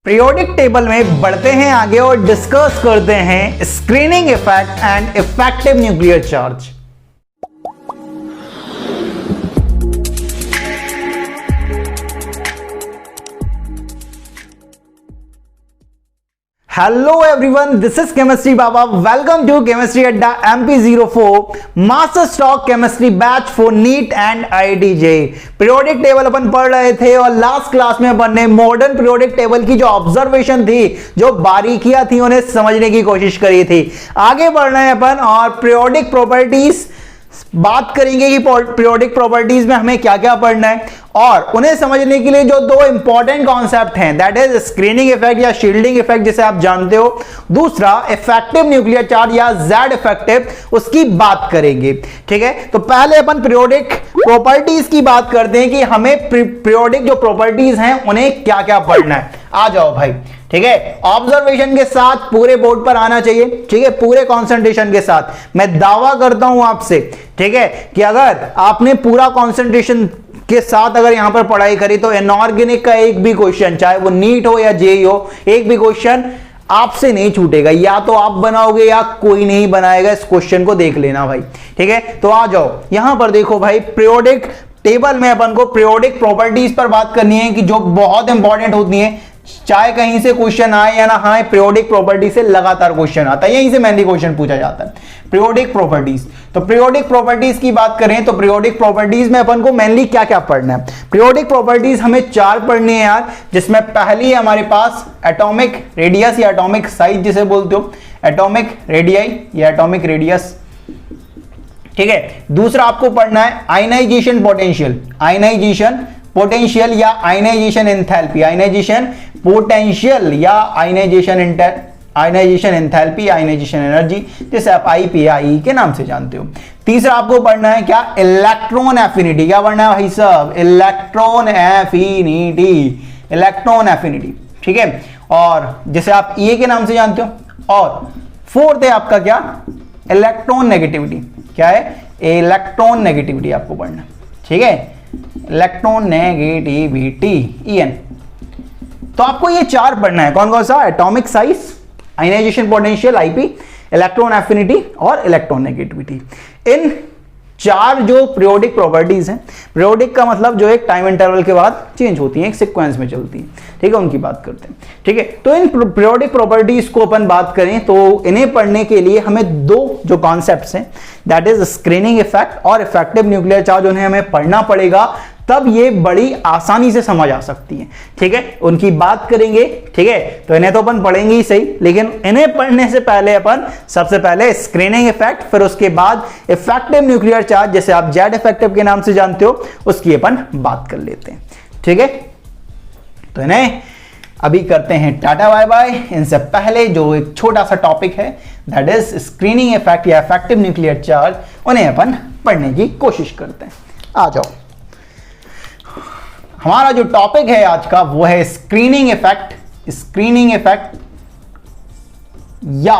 Periodic table में बढ़ते हैं आगे और डिस्कस करते हैं screening effect and effective nuclear charge. Hello everyone, this is chemistry Baba. Welcome to chemistry Adda MP04 master stock chemistry batch for NEET and IIT-JEE। Periodic table अपन पढ़ रहे थे और लास्ट क्लास में अपन ने मॉडर्न पीरियोडिक टेबल की जो ऑब्जर्वेशन थी, जो बारीकियां थी, उन्हें समझने की कोशिश करी थी। आगे बढ़ रहे हैं अपन और पीरियोडिक प्रॉपर्टीज बात करेंगे कि पीरियोडिक प्रॉपर्टीज में हमें क्या क्या पढ़ना है और उन्हें समझने के लिए जो दो इंपॉर्टेंट कॉन्सेप्ट हैं, दैट इज स्क्रीनिंग इफेक्ट या शील्डिंग इफेक्ट जिसे आप जानते हो, दूसरा इफेक्टिव न्यूक्लियर चार्ज या Z इफेक्टिव, उसकी बात करेंगे। ठीक है, तो पहले अपन पीरियोडिक प्रॉपर्टीज की बात करते हैं कि हमें पीरियोडिक जो प्रॉपर्टीज हैं उन्हें क्या क्या पढ़ना है। आ जाओ भाई, ठीक है, ऑब्जर्वेशन के साथ पूरे बोर्ड पर आना चाहिए। ठीक है, पूरे कंसंट्रेशन के साथ मैं दावा करता हूं आपसे, ठीक है, कि अगर आपने पूरा कंसंट्रेशन के साथ अगर यहां पर पढ़ाई करी तो इनऑर्गेनिक का एक भी क्वेश्चन, चाहे वो नीट हो या जेई हो, एक भी क्वेश्चन आपसे नहीं छूटेगा। या तो आप बनाओगे या कोई नहीं बनाएगा। इस क्वेश्चन को देख लेना भाई। ठीक है, तो आ जाओ यहां पर देखो भाई, पीरियोडिक टेबल में अपन को पीरियोडिक प्रॉपर्टीज पर बात करनी है कि जो बहुत इंपॉर्टेंट होती है, चाहे कहीं से क्वेश्चन आए या ना आए, पीरियोडिक प्रॉपर्टी से लगातार क्वेश्चन आता है, यहीं से मेनली क्वेश्चन पूछा जाता है। पीरियोडिक प्रॉपर्टीज, तो पीरियोडिक प्रॉपर्टीज की बात करें तो पीरियोडिक प्रॉपर्टीज में अपन को मेनली क्या क्या पढ़ना है। पीरियोडिक प्रॉपर्टीज हमें चार पढ़नी है यार, जिसमें पहली है हमारे पास एटॉमिक रेडियस या एटॉमिक साइज जिसे बोलते हो, एटॉमिक रेडियाई या एटॉमिक रेडियस। ठीक है, दूसरा आपको पढ़ना है आयनाइजेशन पोटेंशियल, आयनाइजेशन पोटेंशियल या आयनाइजेशन एंथैल्पी, आयनाइजेशन पोटेंशियल या आयनाइजेशन एंथैल्पी, आयनाइजेशन एनर्जी, जिसे आप IPAI के नाम से जानते हो। तीसरा आपको पढ़ना है क्या, इलेक्ट्रॉन एफिनिटी। क्या पढ़ना है भाई साहब, इलेक्ट्रॉन एफिनिटी, इलेक्ट्रॉन एफिनिटी। ठीक है, और जिसे आप EA के नाम से जानते हो। और फोर्थ है आपका क्या, इलेक्ट्रॉन नेगेटिविटी। क्या है, इलेक्ट्रॉन नेगेटिविटी आपको पढ़ना। ठीक है, इलेक्ट्रॉन नेगेटिविटी EN। तो आपको ये चार पढ़ना है। कौन कौन सा, atomic size, ionization potential IP, electron affinity और इलेक्ट्रॉन नेगेटिविटी। इन चार जो पीरियोडिक प्रॉपर्टीज हैं, पीरियोडिक का मतलब जो एक टाइम इंटरवल के बाद चेंज होती है, एक सीक्वेंस में चलती है। ठीक है, उनकी बात करते हैं। ठीक है, तो इन पीरियोडिक प्रॉपर्टीज को अपन बात करें तो इन्हें पढ़ने के लिए हमें दो जो कॉन्सेप्ट्स हैं, दैट इज स्क्रीनिंग इफेक्ट और इफेक्टिव न्यूक्लियर चार्ज, उन्हें हमें पढ़ना पड़ेगा, तब ये बड़ी आसानी से समझ आ सकती है। ठीक है, उनकी बात करेंगे। ठीक है, तो इन्हें तो अपन पढ़ेंगे ही सही, लेकिन इन्हें पढ़ने से पहले अपन सबसे पहले स्क्रीनिंग इफेक्ट, फिर उसके बाद इफेक्टिव न्यूक्लियर चार्ज जैसे आप Z इफेक्टिव के नाम से जानते हो, उसकी अपन बात कर लेते हैं। ठीक है, तो इन्हें अभी करते हैं टाटा बाय बाय। इनसे पहले जो एक छोटा सा टॉपिक है, दैट इज स्क्रीनिंग इफेक्ट या इफेक्टिव न्यूक्लियर चार्ज, उन्हें अपन पढ़ने की कोशिश करते हैं। आ जाओ, हमारा जो टॉपिक है आज का वो है स्क्रीनिंग इफेक्ट, स्क्रीनिंग इफेक्ट या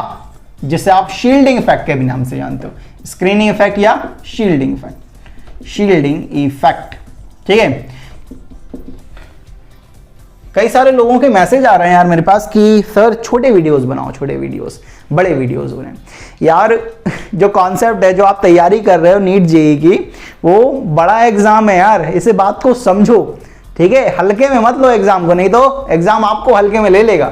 जिसे आप शील्डिंग इफेक्ट के भी नाम से जानते हो, स्क्रीनिंग इफेक्ट या शील्डिंग इफेक्ट, शील्डिंग इफेक्ट। ठीक है, कई सारे लोगों के मैसेज आ रहे हैं यार मेरे पास कि सर छोटे वीडियोस बनाओ, छोटे वीडियोस, बड़े वीडियोस हो रहे हैं यार। जो कॉन्सेप्ट है, जो आप तैयारी कर रहे हो नीट जेई की, वो बड़ा एग्जाम है यार, इसे बात को समझो। ठीक है, हल्के में मत लो एग्जाम को, नहीं तो एग्जाम आपको हल्के में ले लेगा।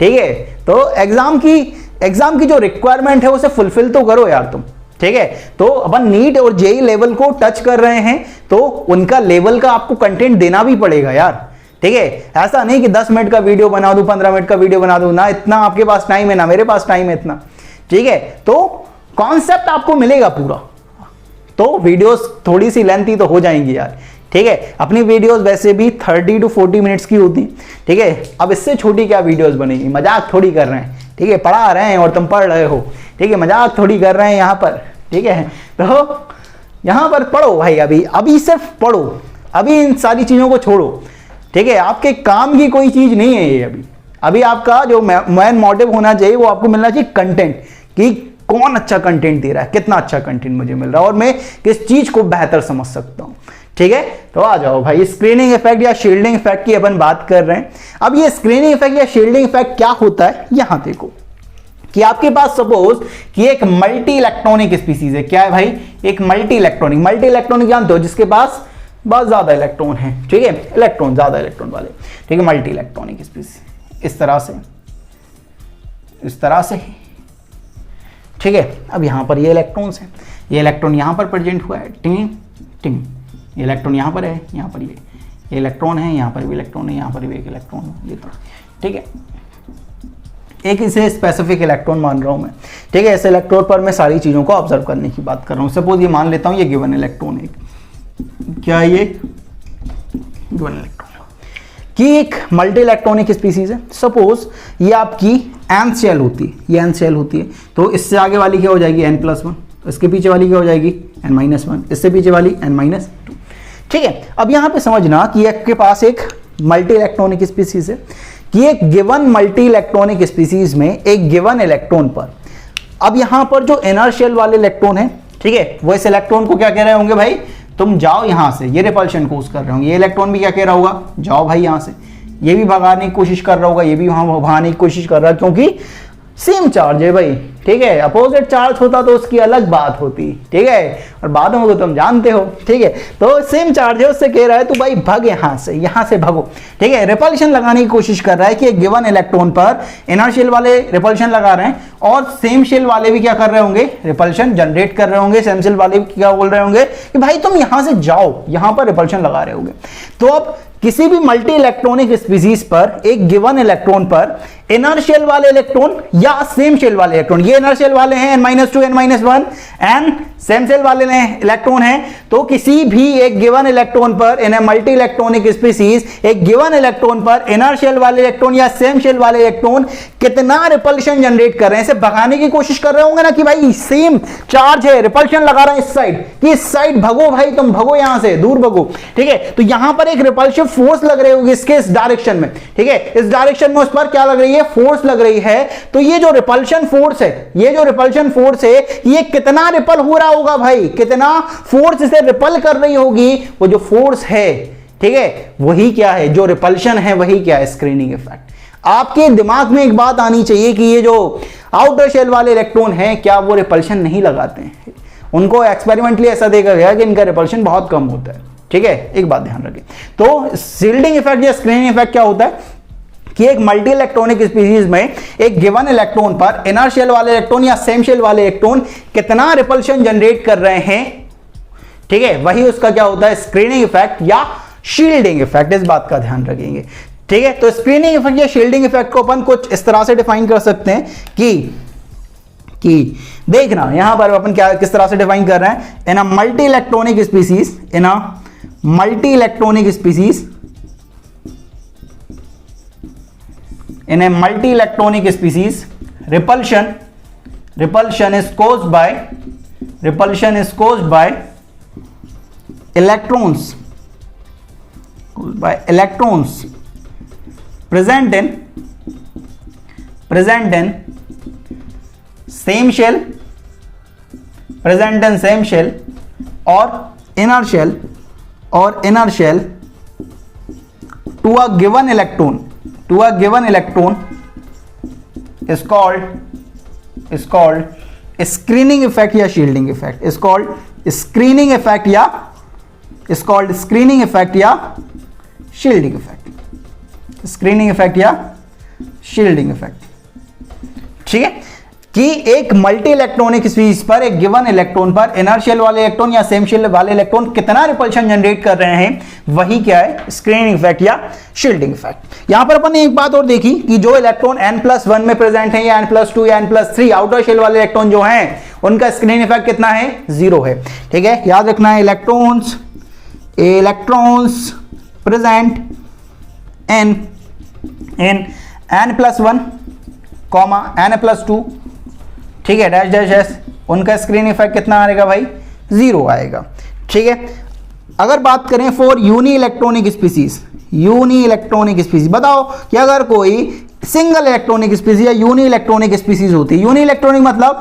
ठीक है, तो एग्जाम की जो रिक्वायरमेंट है उसे फुलफिल तो करो यार तुम। ठीक है, तो अपन नीट और जेई लेवल को टच कर रहे हैं, तो उनका लेवल का आपको कंटेंट देना भी पड़ेगा यार। ठीक है, ऐसा नहीं कि 10 मिनट का वीडियो बना दूं, 15 मिनट का वीडियो बना दूं, ना इतना आपके पास टाइम है, ना मेरे पास टाइम है इतना। ठीक है, तो कॉन्सेप्ट आपको मिलेगा पूरा, तो वीडियोस थोड़ी सी लेंथी तो हो जाएंगी यार। ठीक है, अपनी वीडियोस वैसे भी 30 to 40 मिनट्स की होती। ठीक है, अब इससे छोटी क्या वीडियोस बनेगी, मजाक थोड़ी कर रहे हैं। ठीक है, पढ़ा रहे हैं और तुम पढ़ रहे हो। ठीक है, मजाक थोड़ी कर रहे हैं यहाँ पर। ठीक है, तो यहाँ पर पढ़ो भाई, अभी सिर्फ पढ़ो, अभी इन सारी चीजों को छोड़ो। ठीक है, आपके काम की कोई चीज नहीं है ये। अभी आपका जो मेन मोटिव होना चाहिए वो आपको मिलना चाहिए कंटेंट, कि कौन अच्छा कंटेंट दे रहा है, कितना अच्छा कंटेंट मुझे मिल रहा है और मैं किस चीज को बेहतर समझ सकता हूं। ठीक है, तो आ जाओ भाई, स्क्रीनिंग इफेक्ट या शील्डिंग इफेक्ट की अपन बात कर रहे हैं। अब ये स्क्रीनिंग इफेक्ट या शील्डिंग इफेक्ट क्या होता है, यहां देखो कि आपके पास सपोज कि एक मल्टी इलेक्ट्रॉनिक स्पीसीज है। क्या है भाई, एक मल्टी इलेक्ट्रॉनिक जानते हो, जिसके पास बहुत ज्यादा इलेक्ट्रॉन है, ठीक है, इलेक्ट्रॉन ज्यादा इलेक्ट्रॉन वाले, ठीक है, मल्टी इलेक्ट्रॉनिक स्पीसीज, इस तरह से, ठीक है। अब यहां पर ये इलेक्ट्रॉन्स हैं, ये इलेक्ट्रॉन यहां पर प्रेजेंट हुआ है, टिंग टिंग, ये इलेक्ट्रॉन यहां पर है, यहां पर ये इलेक्ट्रॉन है, यहां पर भी इलेक्ट्रॉन है, यहां पर भी एक इलेक्ट्रॉन है, ये तो ठीक है, एक इसे स्पेसिफिक इलेक्ट्रॉन मान रहा हूं मैं, ठीक है। इस इलेक्ट्रॉन पर मैं सारी चीजों को ऑब्जर्व करने की बात कर रहा हूं। सपोज ये मान लेता हूं ये गिवन इलेक्ट्रॉन है, क्या ये गिवन इलेक्ट्रॉन की एक मल्टी इलेक्ट्रॉनिक स्पीसीज है। सपोज ये आपकी n शेल होती है, ये n शेल होती है, तो इससे आगे वाली क्या हो जाएगी n+1, इसके पीछे वाली क्या हो जाएगी n-1, इससे पीछे वाली n-2, ठीक है। अब यहां पे समझना कि आपके पास एक मल्टी इलेक्ट्रॉनिक स्पीसीज है, कि एक गिवन मल्टी इलेक्ट्रॉनिक स्पीसीज में एक गिवन इलेक्ट्रॉन पर, अब यहां पर जो इनर्शियल वाले इलेक्ट्रॉन है, ठीक है, वो इस इलेक्ट्रॉन को क्या कह रहे होंगे भाई, तुम जाओ यहां से, ये रिपल्शन कोज कर रहे होंगे। ये इलेक्ट्रॉन भी क्या कह रहा होगा, जाओ भाई यहां से। ये भी भगाने की कोशिश कर रहा होगा, ये भी वहां भगाने की कोशिश कर रहा है, क्योंकि सेम चार्ज है भाई, ठीक है। अपोजिट चार्ज होता तो उसकी अलग बात होती, ठीक है, और बाद में तो तुम जानते हो, ठीक है। तो सेम चार्ज है, उससे कह रहा है तू भाई भग यहां से भगो, ठीक है। रिपल्शन लगाने की कोशिश कर रहा है कि एक गिवन इलेक्ट्रॉन पर इनर्शियल वाले रिपल्शन लगा रहे हैं, और सेम शेल वाले भी क्या कर रहे होंगे, रिपल्शन जनरेट कर रहे होंगे। सेम शेल वाले भी क्या बोल रहे होंगे कि भाई तुम यहां से जाओ, यहां पर रिपल्शन लगा रहे होंगे। तो अब किसी भी मल्टी इलेक्ट्रॉनिक स्पीसीज पर एक गिवन इलेक्ट्रॉन पर इनर्शियल वाले इलेक्ट्रॉन या सेम शेल वाले इलेक्ट्रॉन, ये इनर्शियल वाले हैं n-2 n-1, and same shell वाले इलेक्ट्रॉन हैं, तो किसी भी एक गिवन इलेक्ट्रॉन पर इन मल्टी इलेक्ट्रॉनिक स्पीसीज एक गिवन इलेक्ट्रॉन पर इनर्शियल वाले इलेक्ट्रॉन या सेम शेल वाले इलेक्ट्रॉन कितना रिपल्शन जनरेट कर रहे हैं, इसे भगाने की कोशिश कर रहे होंगे ना, कि भाई सेम चार्ज है, रिपल्शन लगा रहे हैं इस साइड, कि इस साइड भगो भाई, तुम भगो यहां से, दूर भगो, ठीक है। तो यहां पर एक रिपल्सिव फोर्स लग रही होगी इसके इस डायरेक्शन में, ठीक है, इस डायरेक्शन में उस पर क्या लग रही है, फोर्स लग रही है। तो ये जो रिपल्शन फोर्स है, ये कितना रिपल हो रहा होगा भाई, कितना फोर्स इसे रिपल कर रही होगी, वो जो फोर्स है, ठीक है, वही क्या है, जो रिपल्शन है वही क्या है, स्क्रीनिंग इफेक्ट। आपके दिमाग में एक बात आनी चाहिए कि ये जो आउटर शेल वाले इलेक्ट्रॉन हैं, क्या वो रिपल्शन नहीं लगाते हैं, उनको एक्सपेरिमेंटली ऐसा देखा गया कि इनका रिपल्शन बहुत कम होता है, ठीक है, एक बात ध्यान रखें। तो शील्डिंग इफेक्ट या स्क्रीनिंग इफेक्ट क्या होता है कि एक मल्टी इलेक्ट्रॉनिक स्पीसीज में एक गिवन इलेक्ट्रॉन पर इनर्शियल वाले इलेक्ट्रॉन या सेम शेल वाले इलेक्ट्रॉन कितना रिपल्शन जनरेट कर रहे हैं, ठीक है, वही उसका क्या होता है, स्क्रीनिंग इफेक्ट या शील्डिंग इफेक्ट। इस बात का ध्यान रखेंगे, ठीक है। तो स्क्रीनिंग इफेक्ट या शील्डिंग इफेक्ट को अपन कुछ इस तरह से डिफाइन कर सकते हैं कि देखना यहां पर अपन क्या किस तरह से डिफाइन कर रहे हैं, in a multi electronic species, in a multi electronic species, in a multi-electronic species, repulsion is caused by electrons present in same shell or inner shell to a given electron is called screening effect या shielding effect, is called screening effect या shielding effect, ठीक है। कि एक multi electronic species पर एक given electron पर inertial वाले इलेक्ट्रॉन या सेम शेल वाले इलेक्ट्रॉन कितना रिपल्शन जनरेट कर रहे हैं, वही क्या है, स्क्रीनिंग इफेक्ट या शील्डिंग इफेक्ट। यहां पर अपन ने एक बात और देखी कि जो इलेक्ट्रॉन n+1 में प्रेजेंट है या n+2 या n+3 आउटर शेल वाले इलेक्ट्रॉन जो हैं, उनका स्क्रीनिंग इफेक्ट कितना है, 0 है, ठीक है। याद रखना है, electrons present n n+1, n+2, ठीक है, डैश डैश डैश, उनका स्क्रीन इफेक्ट कितना आएगा भाई, 0 आएगा, ठीक है। अगर बात करें फॉर यूनी इलेक्ट्रॉनिक स्पीसीज, बताओ कि अगर कोई सिंगल इलेक्ट्रॉनिक स्पीसीज या यूनी इलेक्ट्रॉनिक स्पीसीज होती है, यूनी इलेक्ट्रॉनिक मतलब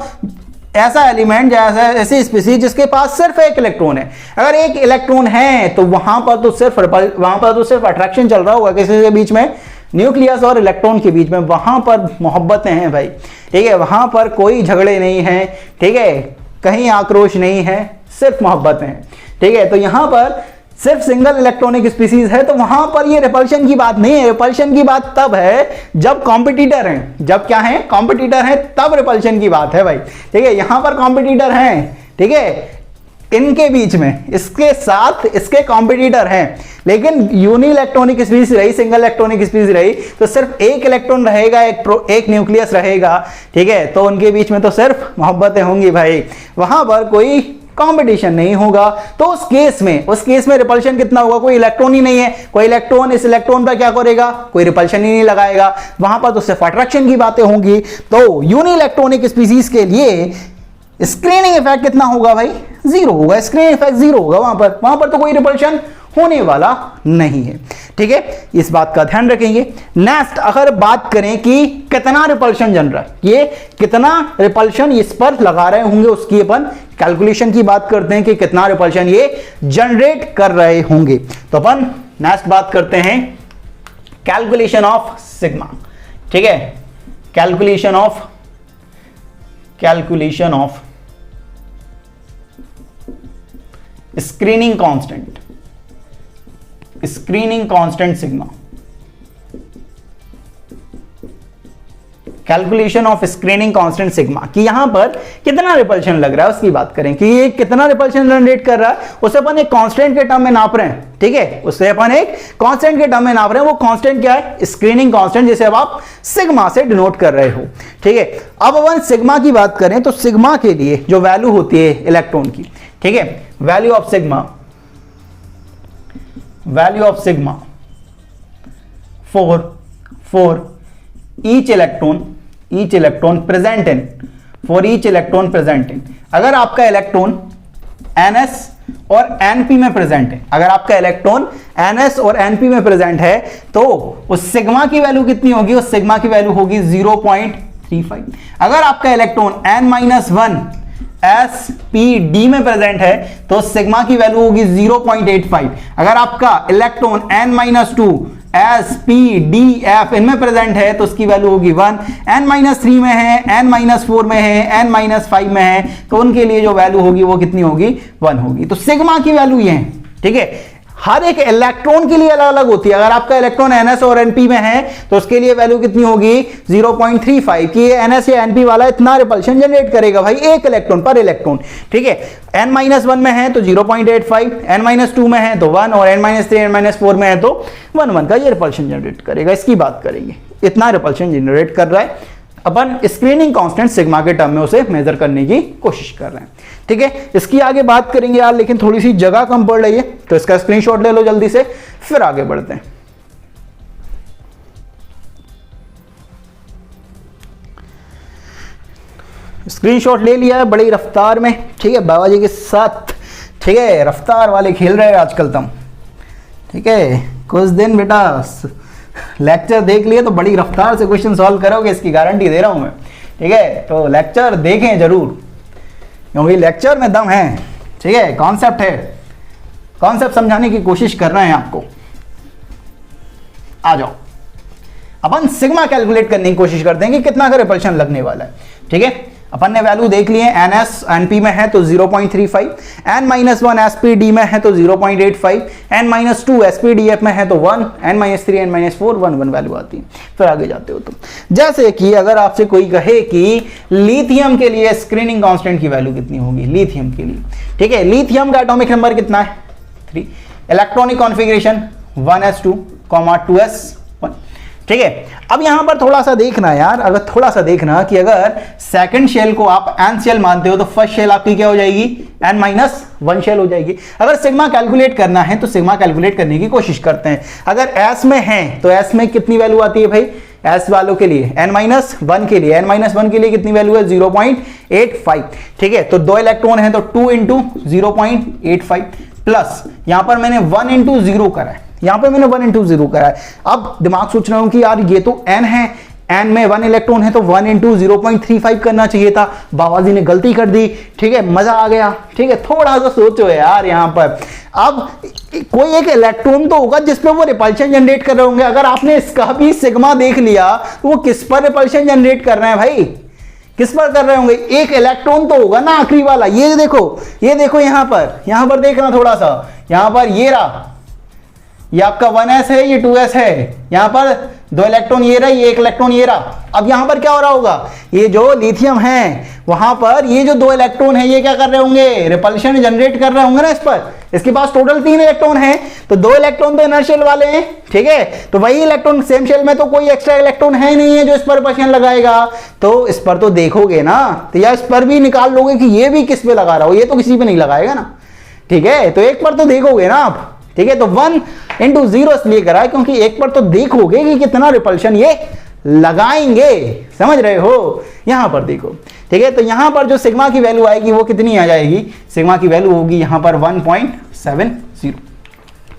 ऐसा एलिमेंट जैसा ऐसी स्पीसीज जिसके पास सिर्फ एक इलेक्ट्रॉन है। अगर एक इलेक्ट्रॉन है तो वहां पर तो सिर्फ अट्रैक्शन चल रहा होगा किसी के बीच में, न्यूक्लियस और इलेक्ट्रॉन के बीच में, वहां पर मोहब्बतें हैं भाई, ठीक है, वहां पर कोई झगड़े नहीं है, ठीक है, कहीं आक्रोश नहीं है, सिर्फ मोहब्बतें हैं, ठीक है। तो यहां पर सिर्फ सिंगल इलेक्ट्रॉनिक स्पीसीज है तो वहां पर ये रिपल्शन की बात नहीं है। रिपल्शन की बात तब है जब कॉम्पिटिटर हैं, जब क्या है, कॉम्पिटिटर हैं, तब रिपल्शन की बात है भाई, ठीक है। यहां पर कॉम्पिटिटर हैं, ठीक है, इनके बीच में, इसके साथ इसके कॉम्पिटिटर हैं, लेकिन यूनि इलेक्ट्रॉनिक स्पीसीज रही, सिंगल इलेक्ट्रॉनिक स्पीसीज रही तो सिर्फ एक इलेक्ट्रॉन रहेगा, एक न्यूक्लियस रहेगा, ठीक है। तो उनके बीच में तो सिर्फ मोहब्बतें होंगी भाई, वहां पर कोई कंपटीशन नहीं होगा। तो उस केस में रिपल्शन कितना होगा, कोई इलेक्ट्रॉन ही नहीं है, कोई इलेक्ट्रॉन इस इलेक्ट्रॉन पर क्या करेगा, कोई रिपल्शन ही नहीं लगाएगा, वहां पर तो सिर्फ अट्रैक्शन की बातें होंगी। तो यूनि इलेक्ट्रॉनिक स्पीसीज के लिए स्क्रीनिंग इफेक्ट कितना होगा भाई, जीरो होगा, स्क्रीनिंग इफेक्ट जीरो होगा, वहां पर तो कोई रिपल्शन होने वाला नहीं है, ठीक है, इस बात का ध्यान रखेंगे। नेक्स्ट अगर बात करें कि कितना रिपल्शन जन रहा है, ये कितना रिपल्शन इस पर लगा रहे होंगे, उसकी अपन कैलकुलेशन की बात करते हैं कि कितना रिपल्शन ये जनरेट कर रहे होंगे। तो अपन नेक्स्ट बात करते हैं कैलकुलेशन ऑफ सिग्मा, ठीक है, calculation of screening constant sigma, calculation of screening constant sigma, कि यहां पर कितना रिपल्शन लग रहा है उसकी बात करें कि ये कितना रिपल्शन जनरेट कर रहा है, उसे अपन एक कांस्टेंट के टर्म में नाप रहे हैं, ठीक है, उससे अपन एक कांस्टेंट के टर्म में नाप रहे हैं। वो कांस्टेंट क्या है, स्क्रीनिंग कांस्टेंट, जिसे अब आप सिग्मा से डिनोट कर रहे हो, ठीक है। अब अपन सिग्मा की बात करें तो सिग्मा के लिए जो वैल्यू होती है इलेक्ट्रॉन की, ठीक है, value of sigma for each electron present in, अगर आपका इलेक्ट्रॉन NS और NP में प्रेजेंट है, अगर आपका इलेक्ट्रॉन NS और NP में प्रेजेंट है तो उस सिग्मा की वैल्यू कितनी होगी, उस सिग्मा की वैल्यू होगी 0.35। अगर आपका इलेक्ट्रॉन N-1 SPD में प्रेजेंट है तो सिग्मा की वैल्यू होगी 0.85। अगर आपका इलेक्ट्रॉन N-2 SPDF इनमें प्रेजेंट है तो उसकी वैल्यू होगी 1। N-3 में है, N-4 में है, N-5 में है तो उनके लिए जो वैल्यू होगी वो कितनी होगी, 1 होगी। तो सिग्मा की वैल्यू ये है, ठीक है। हर एक इलेक्ट्रॉन के लिए अलग अलग होती है। अगर आपका इलेक्ट्रॉन NS और NP में है तो उसके लिए वैल्यू कितनी होगी 0.35 कि NS या NP वाला इतना रिपल्शन जनरेट करेगा भाई, एक इलेक्ट्रॉन पर इलेक्ट्रॉन, ठीक है। N-1 में है तो 0.85, N-2 में है तो 1 और N-3 N-4 में है तो 1 का ये रिपल्शन जनरेट करेगा। इसकी बात करेंगे, इतना रिपल्शन जनरेट कर रहा है, अपन स्क्रीनिंग कांस्टेंट सिग्मा के टर्म में उसे मेजर करने की कोशिश कर रहे हैं, ठीक है। इसकी आगे बात करेंगे यार, लेकिन थोड़ी सी जगह कम पड़ रही है तो इसका स्क्रीनशॉट ले लो जल्दी से, फिर आगे बढ़ते हैं। स्क्रीनशॉट ले लिया है बड़ी रफ्तार में, ठीक है, बाबा जी के साथ, ठीक है, रफ्तार वाले खेल रहे हैं आजकल तुम, ठीक है। कुछ दिन बेटा लेक्चर देख लिए तो बड़ी रफ्तार से क्वेश्चन सॉल्व करोगे, इसकी गारंटी दे रहा हूं मैं, ठीक है। तो लेक्चर देखें जरूर, क्योंकि लेक्चर में दम है, ठीक है, कॉन्सेप्ट है, कॉन्सेप्ट समझाने की कोशिश कर रहे हैं आपको। आ जाओ, अपन सिग्मा कैलकुलेट करने की कोशिश करते हैं कि कितना का रिपल्शन लगने वाला है, ठीक है। अपन ने वैल्यू देख लिए, NS NP में है तो 0.35, N-1 SPD में है तो 0.85, N-2 SPDF में है तो 1, N-3 N-4 1 वैल्यू आती है। फिर आगे जाते हो तुम, जैसे कि अगर आपसे कोई कहे कि लिथियम के लिए स्क्रीनिंग कांस्टेंट की वैल्यू कितनी होगी, लिथियम के लिए, ठीक है, लिथियम का एटॉमिक नंबर कितना है 3, इलेक्ट्रॉनिक कॉन्फ़िगरेशन 1s2, 2s1, ठीक है। अब यहां पर थोड़ा सा देखना यार, अगर थोड़ा सा देखना कि अगर सेकंड शेल को आप n शेल मानते हो तो फर्स्ट शेल आपकी क्या हो जाएगी, N-1 शेल हो जाएगी। अगर सिग्मा कैलकुलेट करना है तो सिग्मा कैलकुलेट करने की कोशिश करते हैं। अगर S में है तो S में कितनी वैल्यू आती है भाई, S वालों के लिए N-1 के लिए, N-1 के लिए कितनी वैल्यू है 0.85, ठीक है। तो 2 इलेक्ट्रॉन है तो 2 इंटू 0.85 प्लस यहां पर मैंने 1 इंटू 0 करा है, यहां पे मैंने 1 इंटू 0 करा है। अब दिमाग सोच रहा हूं कि यार ये तो n है, एन में 1 इलेक्ट्रॉन है तो 1 इंटू 0.35 करना चाहिए था, बाबा जी ने गलती कर दी। ठीक है, मजा आ गया। ठीक है, थोड़ा सा सोचो यार यहां पर। अब कोई एक इलेक्ट्रॉन तो होगा जिसपे वो रिपल्शन जनरेट कर रहे होंगे। अगर आपने इसका भी सिग्मा देख लिया तो वो किस पर रिपल्शन जनरेट कर रहे हैं भाई, किस पर कर रहे होंगे? एक इलेक्ट्रॉन तो होगा ना आखिरी वाला। ये देखो यहां पर देखना थोड़ा सा, यहां पर ये रहा, ये आपका 1s है, ये 2s है, यहां पर 2 इलेक्ट्रॉन ये रहा, ये 1 इलेक्ट्रॉन ये रहा। अब यहां पर क्या हो रहा होगा, ये जो लिथियम है वहां पर ये जो 2 इलेक्ट्रॉन है ये क्या कर रहे होंगे, रिपल्शन जनरेट कर रहे होंगे ना इस पर। इसके पास टोटल 3 इलेक्ट्रॉन है, तो 2 इलेक्ट्रॉन तो इनर शेल वाले हैं। ठीक है, तो वही इलेक्ट्रॉन सेम शेल में तो कोई एक्स्ट्रा इलेक्ट्रॉन है नहीं है जो इस पर रिपल्शन लगाएगा, तो इस पर तो देखोगे ना, तो या इस पर भी निकाल लोगे कि ये भी किस पे लगा रहा हो, ये तो किसी पे नहीं लगाएगा ना। ठीक है, तो एक पर तो देखोगे ना आप। ठीक है, तो 1 इंटू 0 इसलिए करा है क्योंकि एक पर तो देखोगे कि कितना रिपल्शन ये लगाएंगे, समझ रहे हो। यहां पर देखो, ठीक है, तो यहां पर जो सिग्मा की वैल्यू आएगी वो कितनी आ जाएगी, सिग्मा की वैल्यू होगी यहां पर 1.70।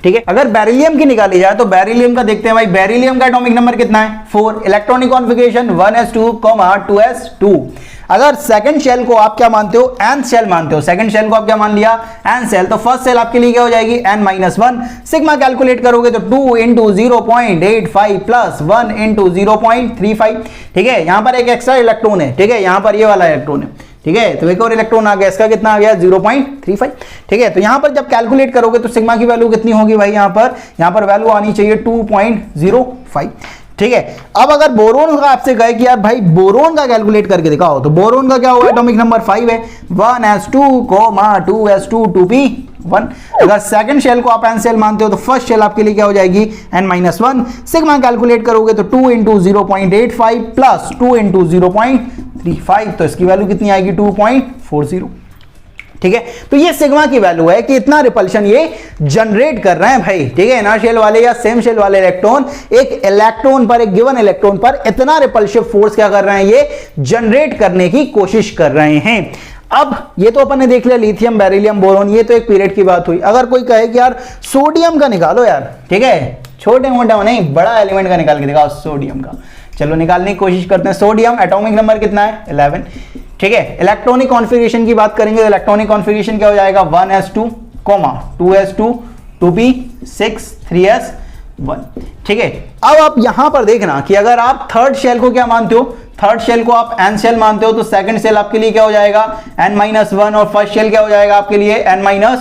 ठीक है, अगर बेरिलियम की निकाली जाए तो बेरिलियम का देखते हैं भाई, बेरिलियम का एटॉमिक नंबर कितना है 4, इलेक्ट्रॉनिक कॉन्फ़िगरेशन 1s2, 2s2। अगर सेकंड शेल को आप क्या मानते हो, nth शेल मानते हो, सेकंड शेल को आप क्या मान लिया, nth शेल, तो फर्स्ट शेल आपके लिए क्या हो जाएगी n-1। सिग्मा कैलकुलेट करोगे तो 2 इंटू 0.85 प्लस 1 इंटू 0.35। ठीक है, यहां पर एक एक्स्ट्रा इलेक्ट्रॉन है। ठीक है, यहां पर ये वाला इलेक्ट्रॉन है। ठीक है, तो एक और इलेक्ट्रॉन आ गया, इसका कितना आ गया 0.35। ठीक है, तो यहां पर जब कैलकुलेट करोगे तो सिग्मा की वैल्यू कितनी होगी भाई, यहां पर वैल्यू आनी चाहिए 2.05। ठीक है, अब अगर बोरोन का आपसे कहे कि यार भाई बोरोन का कैलकुलेट करके दिखाओ, तो बोरोन का क्या होगा, एटॉमिक नंबर 5 है, 1s2, 2s2, 2p1। अगर सेकंड शेल को आप n शेल मानते हो तो फर्स्ट शेल आपके लिए क्या हो जाएगी n-1। सिग्मा कैलकुलेट करोगे तो 2 इंटू 0.85 प्लस 2 इंटू 0.35, तो इसकी वैल्यू कितनी आएगी 2.40। ठीक है, तो ये सिग्मा की वैल्यू है कि इतना रिपल्शन ये जनरेट कर रहे हैं भाई। ठीक है, इनर शेल वाले या सेम शेल वाले इलेक्ट्रॉन एक इलेक्ट्रॉन पर, एक गिवन इलेक्ट्रॉन पर इतना रिपल्सिव फोर्स क्या कर रहे हैं, ये जनरेट करने की कोशिश कर रहे हैं। अब ये तो अपन ने देख लिया लिथियम, बेरिलियम, बोरोन, ये तो एक पीरियड की बात हुई। अगर कोई कहे कि यार सोडियम का निकालो यार, ठीक है, छोटे मोटे नहीं, बड़ा एलिमेंट का निकाल के दिखाओ सोडियम का, चलो निकालने की कोशिश करते हैं। सोडियम एटॉमिक नंबर कितना है 11। ठीक है, इलेक्ट्रॉनिक कॉन्फ़िगरेशन की बात करेंगे तो इलेक्ट्रॉनिक कॉन्फ़िगरेशन क्या हो जाएगा 1s2, 2s2, 2p6, 3s1। ठीक है, अब आप यहां पर देखना कि अगर आप थर्ड शेल को क्या मानते हो, थर्ड शेल को आप n शेल मानते हो तो सेकंड शेल आपके लिए क्या हो जाएगा n-1 और फर्स्ट शेल क्या हो जाएगा आपके लिए n-2।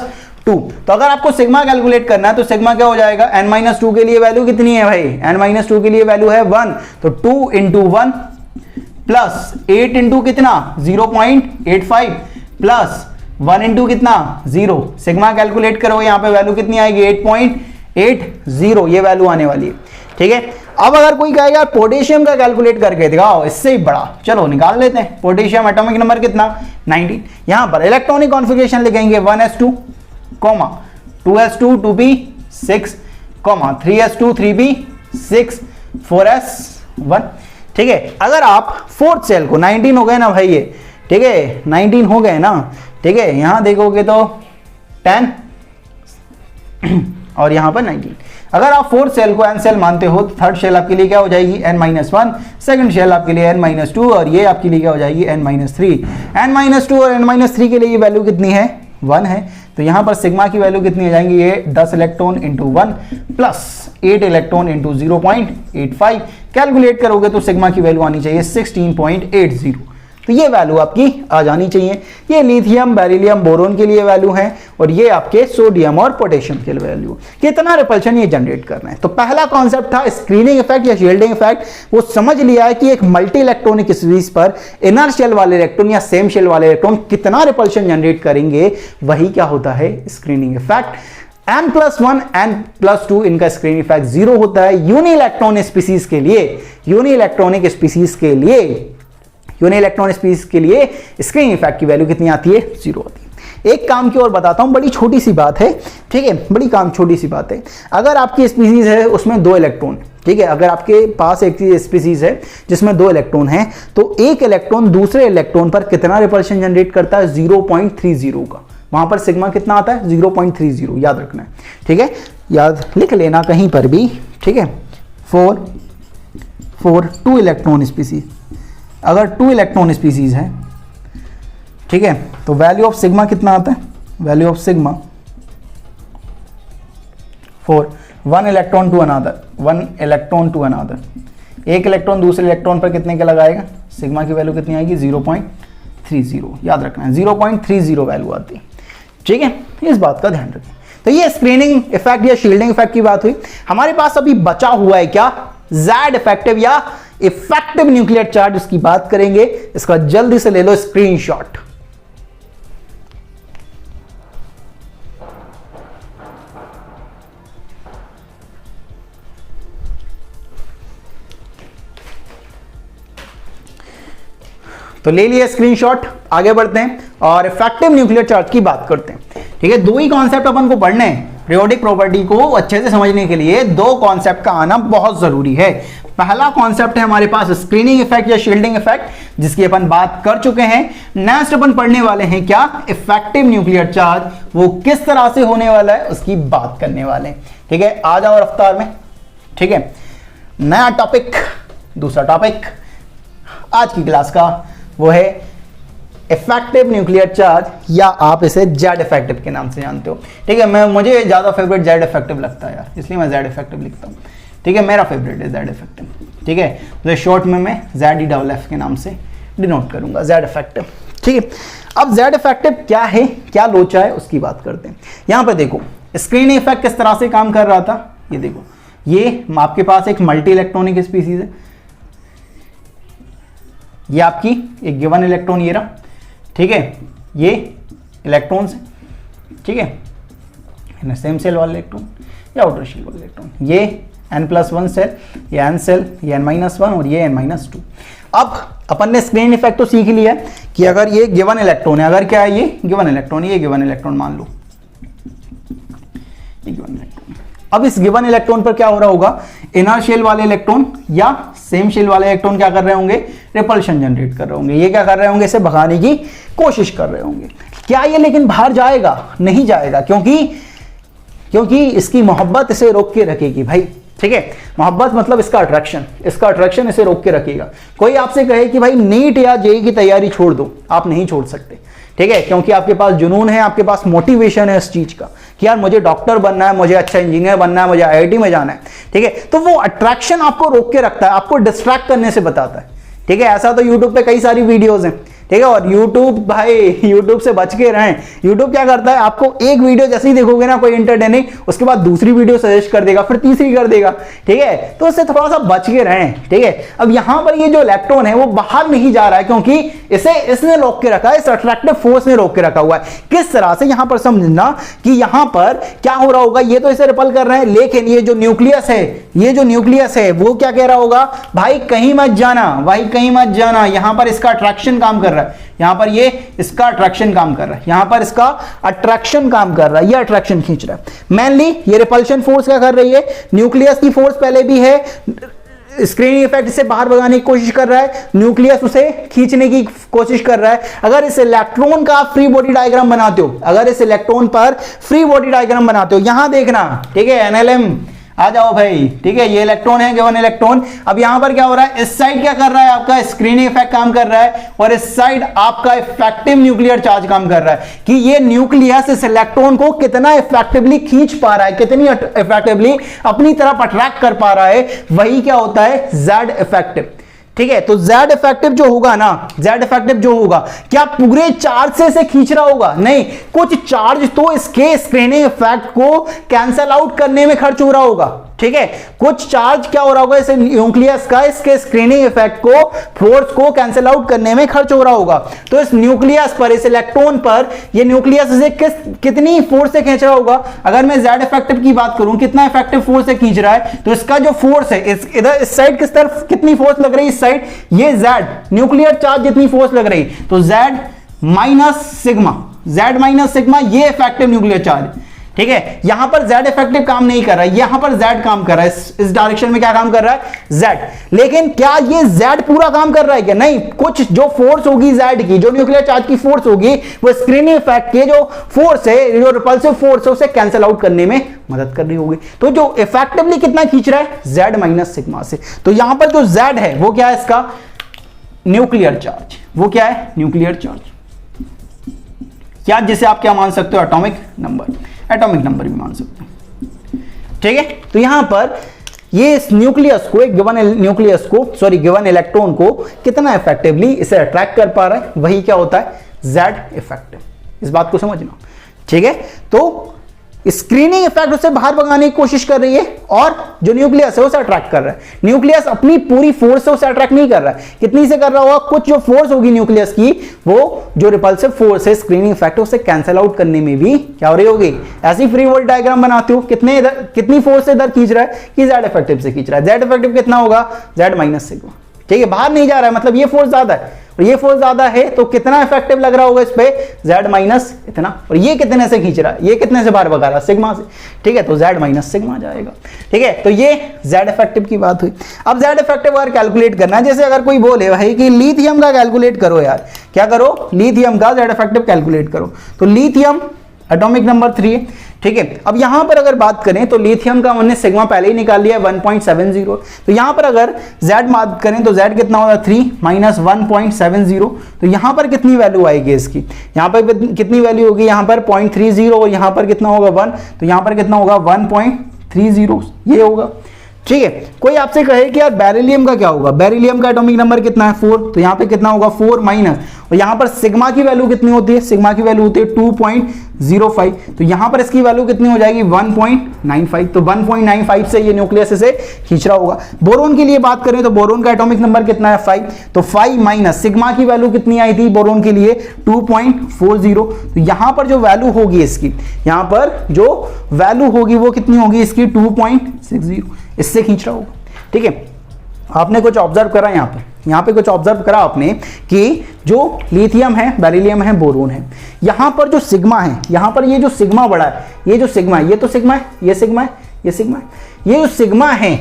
तो अगर आपको सिग्मा कैलकुलेट करना है तो सिग्मा क्या हो जाएगा, n-2 के लिए वैल्यू कितनी है भाई, n-2 के लिए वैल्यू है 1, तो 2 इंटू 1 प्लस 8 इंटू कितना 0.85 प्लस 1 इंटू कितना 0। सिग्मा कैलकुलेट करो, यहां पे वैल्यू कितनी आएगी 8.80, ये वैल्यू आने वाली है। ठीक है, अब अगर कोई कहेगा पोटेशियम का कैलकुलेट करके दिखाओ, इससे ही बड़ा, चलो निकाल लेते हैं। पोटेशियम एटॉमिक नंबर कितना 19। यहां पर इलेक्ट्रॉनिक कॉन्फ़िगरेशन लिखेंगे 1s2, 2s2, 2p6, 3s2, 3p6, 4s1। ठीक है, अगर आप फोर्थ सेल को 19 हो गए ना भाई ये, ठीक है 19 हो गए ना, ठीक है, यहां देखोगे तो 10 और यहां पर 19। अगर आप फोर्थ सेल को n सेल मानते हो तो थर्ड शेल आपके लिए क्या हो जाएगी n-1, सेकंड शेल आपके लिए n-2 और ये आपके लिए क्या हो जाएगी n-3। n-2 और n-3 के लिए ये वैल्यू कितनी है 1 है, तो यहां पर सिग्मा की वैल्यू कितनी हो जाएंगी, ये 10 electron into 1 plus 8 electron into 0.85। Calculate करोगे तो सिग्मा की वैल्यू आनी चाहिए 16.80, तो ये वैल्यू आपकी आ जानी चाहिए। ये लिथियम, बेरिलियम, बोरोन के लिए वैल्यू है और ये आपके सोडियम और पोटेशियम के लिए वैल्यू, कितना रिपल्शन ये जनरेट कर रहे हैं। तो पहला कॉन्सेप्ट था स्क्रीनिंग इफेक्ट या शील्डिंग इफेक्ट, वो समझ लिया है कि एक मल्टी इलेक्ट्रॉनिक स्पीसीज पर इनर शेल वाले इलेक्ट्रॉन या सेम शेल वाले इलेक्ट्रॉन कितना रिपल्शन जनरेट करेंगे, वही क्या होता है स्क्रीनिंग इफेक्ट। n+1, n+2 इनका स्क्रीनिंग इफेक्ट 0 होता है यूनि इलेक्ट्रॉनिक स्पीसीज के लिए। यूनि इलेक्ट्रॉनिक स्पीसीज के लिए स्क्रीनिंग इफेक्ट की वैल्यू कितनी आती है 0 आती है। एक काम की और बताता हूं, बड़ी छोटी सी बात है, ठीक है, बड़ी छोटी सी बात है। अगर आपकी स्पीसीज है उसमें 2 इलेक्ट्रॉन, ठीक है, अगर आपके पास एक स्पीसीज है जिसमें 2 इलेक्ट्रॉन हैं, तो एक इलेक्ट्रॉन दूसरे इलेक्ट्रॉन पर कितना रिपल्शन जनरेट करता है 0.30 का। वहां पर सिग्मा कितना आता है 0.30, याद रखना है। ठीक है, याद लिख लेना कहीं पर भी। ठीक है, 4 फॉर 2 इलेक्ट्रॉन स्पीसीज। अगर 2 इलेक्ट्रॉन स्पीसीज है, ठीक है, तो वैल्यू ऑफ सिग्मा कितना आता है? Value of sigma for 1 electron to another, 1 electron to another, एक इलेक्ट्रॉन दूसरे इलेक्ट्रॉन पर कितने का लगाएगा? सिग्मा की वैल्यू कितनी आएगी? 0.30। याद रखना है 0.30 वैल्यू आती है, ठीक है, इस बात का ध्यान रखें। तो ये स्क्रीनिंग इफेक्ट या शील्डिंग इफेक्ट की बात हुई। हमारे पास अभी बचा हुआ है क्या? Z इफेक्टिव या इफेक्टिव न्यूक्लियर चार्ज, उसकी बात करेंगे। इसका जल्दी से ले लो स्क्रीनशॉट। तो ले लिया स्क्रीनशॉट, आगे बढ़ते हैं और इफेक्टिव न्यूक्लियर चार्ज की बात करते हैं। ठीक है, दो ही कॉन्सेप्ट अपन को पढ़ने हैं। पीरियोडिक प्रॉपर्टी को अच्छे से समझने के लिए दो कॉन्सेप्ट का आना बहुत जरूरी है। पहला कॉन्सेप्ट है हमारे पास स्क्रीनिंग इफेक्ट या शील्डिंग इफेक्ट, जिसकी अपन बात कर चुके हैं। नेक्स्ट अपन पढ़ने वाले हैं क्या? इफेक्टिव न्यूक्लियर चार्ज, वो किस तरह से होने वाला है उसकी बात करने वाले हैं। ठीक है, आ जाओ रफ्तार में। ठीक है, नया टॉपिक, दूसरा टॉपिक आज की क्लास का वो है इफेक्टिव न्यूक्लियर चार्ज, या आप इसे जेड इफेक्टिव के नाम से जानते हो। ठीक है, मुझे ज्यादा फेवरेट जेड इफेक्टिव लगता है यार, इसलिए मैं जेड इफेक्टिव लिखता हूँ। ठीक है, मेरा फेवरेट है जेड इफेक्टिव। ठीक है, तो शॉर्ट में मैं ZEFF के नाम से डिनोट करूंगा, जेड इफेक्टिव। ठीक है, अब जेड इफेक्टिव क्या है, क्या लोचा है, उसकी बात करते हैं। यहां पर देखो स्क्रीनिंग इफेक्ट किस तरह से काम कर रहा था। ये देखो, ये आपके पास एक मल्टी इलेक्ट्रॉनिक स्पीसीज है, ये आपकी एक गिवन इलेक्ट्रॉन ये रहा। ठीक है, ये इलेक्ट्रॉन्स है। ठीक है, सेम सेल वाले इलेक्ट्रॉन या आउटर शेल वाले इलेक्ट्रॉन, ये n+1 सेल, ये n सेल, ये n-1 और ये n-2। अब अपन ने स्क्रीन इफेक्ट तो सीख लिया है कि अगर ये गिवन इलेक्ट्रॉन है, अगर क्या है ये गिवन इलेक्ट्रॉन, ये गिवन इलेक्ट्रॉन मान लो, ये गिवन इलेक्ट्रॉन। अब इस गिवन इलेक्ट्रॉन पर क्या हो रहा होगा? इनर शेल वाले इलेक्ट्रॉन या सेम शेल वाले इलेक्ट्रॉन क्या कर रहे होंगे? रिपल्शन जनरेट कर रहे होंगे। ये क्या कर रहे होंगे? इसे भगाने की कोशिश कर रहे होंगे। क्या ये लेकिन बाहर जाएगा? नहीं जाएगा, क्योंकि इसकी मोहब्बत इसे रोक के रखेगी भाई। ठीक है, मोहब्बत मतलब इसका अट्रैक्शन इसे रोक के रखेगा। कोई आपसे कहे कि भाई नीट या जेईई की तैयारी छोड़ दो, आप नहीं छोड़ सकते। ठीक है, क्योंकि आपके पास जुनून है, आपके पास मोटिवेशन है इस चीज का कि यार मुझे डॉक्टर बनना है, मुझे अच्छा इंजीनियर बनना है, मुझे IIT में जाना है। ठीक है, तो वो अट्रैक्शन आपको रोक के रखता है, आपको डिस्ट्रैक्ट करने से बताता है। ठीक है, ऐसा तो यूट्यूब पे कई सारी वीडियोस हैं। ठीक है, और यूट्यूब भाई, यूट्यूब से बच के रहें। यूट्यूब क्या करता है, आपको एक वीडियो जैसे ही देखोगे ना कोई इंटरटेनिंग, उसके बाद दूसरी वीडियो सजेस्ट कर देगा, फिर तीसरी कर देगा। ठीक है, तो उससे थोड़ा सा बच के रहें। ठीक है, अब यहां पर ये जो इलेक्ट्रॉन है वो बाहर नहीं जा रहा है, क्योंकि इसने रोक के रखा है, इस अट्रैक्टिव फोर्स ने रोक के रखा हुआ है। किस तरह से, यहां पर समझना कि यहां पर क्या हो रहा होगा। ये तो इसे रिपल कर रहे हैं, लेकिन ये जो न्यूक्लियस है वो क्या कह रहा होगा? भाई कहीं मत जाना, भाई कहीं मत जाना। यहां पर इसका अट्रैक्शन काम कर रहा है, यहां पर ये इसका अट्रैक्शन काम कर रहा है, यहां पर इसका अट्रैक्शन काम कर रहा है, ये अट्रैक्शन खींच रहा है। मेनली ये रिपल्शन फोर्स क्या कर रही है? न्यूक्लियस की फोर्स पहले भी है, स्क्रीनिंग इफेक्ट से बाहर भगाने की कोशिश कर रहा है, न्यूक्लियस उसे खींचने की कोशिश कर रहा है। अगर इस इलेक्ट्रॉन का फ्री बॉडी डायग्राम बनाते हो, अगर इस इलेक्ट्रॉन पर फ्री बॉडी डायग्राम बनाते हो, यहां देखना। ठीक है, NLM आ जाओ भाई। ठीक है, ये इलेक्ट्रॉन है, गिवन इलेक्ट्रॉन। अब यहां पर क्या हो रहा है? इस साइड क्या कर रहा है? आपका स्क्रीनिंग इफेक्ट काम कर रहा है, और इस साइड आपका इफेक्टिव न्यूक्लियर चार्ज काम कर रहा है कि ये न्यूक्लियस इस इलेक्ट्रॉन को कितना इफेक्टिवली खींच पा रहा है, कितनी इफेक्टिवली अपनी तरफ अट्रैक्ट कर पा रहा है। वही क्या होता है? Z effective. ठीक है, तो जेड इफेक्टिव जो होगा ना, जेड इफेक्टिव जो होगा, क्या पूरे चार्ज से इसे खींच रहा होगा? नहीं, कुछ चार्ज तो इसके स्क्रीनिंग इफेक्ट को कैंसल आउट करने में खर्च हो रहा होगा। ठीक है, कुछ चार्ज क्या हो रहा होगा? इसे न्यूक्लियस का इसके स्क्रीनिंग इफेक्ट को, फोर्स को कैंसल आउट करने में खर्च हो रहा होगा। तो इस न्यूक्लियस पर, इस इलेक्ट्रॉन पर, ये न्यूक्लियस इसे कितनी फोर्स से खींच रहा होगा? अगर मैं जेड इफेक्टिव की बात करूं, कितना इफेक्टिव फोर्स से खींच रहा है, तो इसका जो फोर्स है इधर इस साइड किस तरफ कितनी फोर्स लग रही है? इस साइड ये जेड न्यूक्लियर चार्ज जितनी फोर्स लग रही, तो जेड माइनस सिग्मा, ये इफेक्टिव न्यूक्लियर चार्ज। ठीक है, यहां पर Z इफेक्टिव काम नहीं कर रहा है, यहां पर Z काम कर रहा है, इस डायरेक्शन में क्या काम कर रहा है Z। लेकिन क्या ये Z पूरा काम कर रहा है क्या? नहीं, कुछ जो फोर्स होगी Z की, जो न्यूक्लियर चार्ज की फोर्स होगी, वो स्क्रीनिंग इफेक्ट के जो फोर्स है, जो रिपल्सिव फोर्स है, उसे कैंसिल आउट करने में मदद कर रही होगी। तो जो इफेक्टिवली कितना खींच रहा है Z माइनस सिग्मा से। तो यहां पर जो Z है वो क्या है, इसका न्यूक्लियर चार्ज। वो क्या है? न्यूक्लियर चार्ज, या जिसे आप क्या मान सकते हो, एटॉमिक नंबर, एटॉमिक नंबर भी मान सकते हो। ठीक है, तो यहां पर ये इस न्यूक्लियस को, एक गिवन न्यूक्लियस को, सॉरी गिवन इलेक्ट्रॉन को कितना इफेक्टिवली इसे अट्रैक्ट कर पा रहा है, वही क्या होता है, Z इफेक्टिव। इस बात को समझना। ठीक है, तो स्क्रीनिंग इफेक्ट उसे बाहर भगाने की कोशिश कर रही है और जो न्यूक्लियस है उसे अट्रैक्ट कर रहा है। न्यूक्लियस अपनी पूरी फोर्स से उसे अट्रैक्ट नहीं कर रहा है, कितनी से कर रहा होगा, कुछ जो फोर्स होगी न्यूक्लियस की, वो जो रिपल्सिव फोर्स है, स्क्रीनिंग इफेक्ट, उसे कैंसिल आउट करने में भी क्या हो रही होगी। ऐसी फ्री वॉल डायग्राम बनाते हो, कितनी फोर्स से इधर खींच रहा है कि Z इफेक्टिव से खींच रहा है। Z इफेक्टिव कितना होगा, Z माइनस सिग्मा। ठीक है, बाहर नहीं जा रहा है, मतलब ये फोर्स ज्यादा है और ये फोर्स ज्यादा है, तो कितना इफेक्टिव लग रहा होगा इस पे, Z माइनस इतना। और ये कितने से खींच रहा है, ये कितने से बाहर भगा रहा है, सिग्मा से। ठीक है, तो Z माइनस सिग्मा जाएगा। ठीक है, तो ये Z इफेक्टिव की बात हुई। अब Z इफेक्टिव अगर कैलकुलेट करना है, जैसे अगर कोई बोले भाई कि लिथियम का कैलकुलेट करो यार, क्या करो, लिथियम का Z इफेक्टिव कैलकुलेट करो। तो लिथियम एटॉमिक नंबर 3 है। ठीक है, अब यहां पर अगर बात करें तो लिथियम का हमने सिग्मा पहले ही निकाल लिया है 1.70। तो यहां पर अगर Z बात करें तो Z कितना होगा, 3 माइनस 1.70। तो यहां पर कितनी वैल्यू आएगी इसकी, यहां पर कितनी वैल्यू होगी, यहां पर 0.30 और यहां पर कितना होगा 1, तो यहां पर कितना होगा 1.30 ये होगा। ठीक है, कोई आपसे कहे कि यार बेरिलियम का क्या होगा, बेरिलियम का एटॉमिक नंबर कितना है 4, तो यहां पे कितना होगा 4 माइनस, और यहां पर सिग्मा की वैल्यू कितनी होती है, सिग्मा की वैल्यू होती है 2.05, तो यहां पर इसकी वैल्यू कितनी हो जाएगी 1.95। तो 1.95 से ये न्यूक्लियस से खींच रहा होगा। बोरोन के लिए बात करें तो बोरोन का एटॉमिक नंबर कितना है 5, तो 5 माइनस सिग्मा की वैल्यू कितनी आई थी बोरोन के लिए 2.40। तो यहां पर जो वैल्यू होगी इसकी, यहां पर जो वैल्यू होगी वो कितनी होगी इसकी 2.60, इससे खींच रहा होगा। ठीक है, आपने कुछ ऑब्जर्व करा यहाँ पे कुछ ऑब्जर्व करा आपने कि जो लिथियम है, बेरिलियम है, बोरोन है, यहाँ पर जो सिग्मा है, यहाँ पर ये जो सिग्मा बड़ा है, ये जो सिग्मा है, ये तो सिग्मा है, ये सिग्मा है, ये सिग्मा है, ये जो सिग्मा है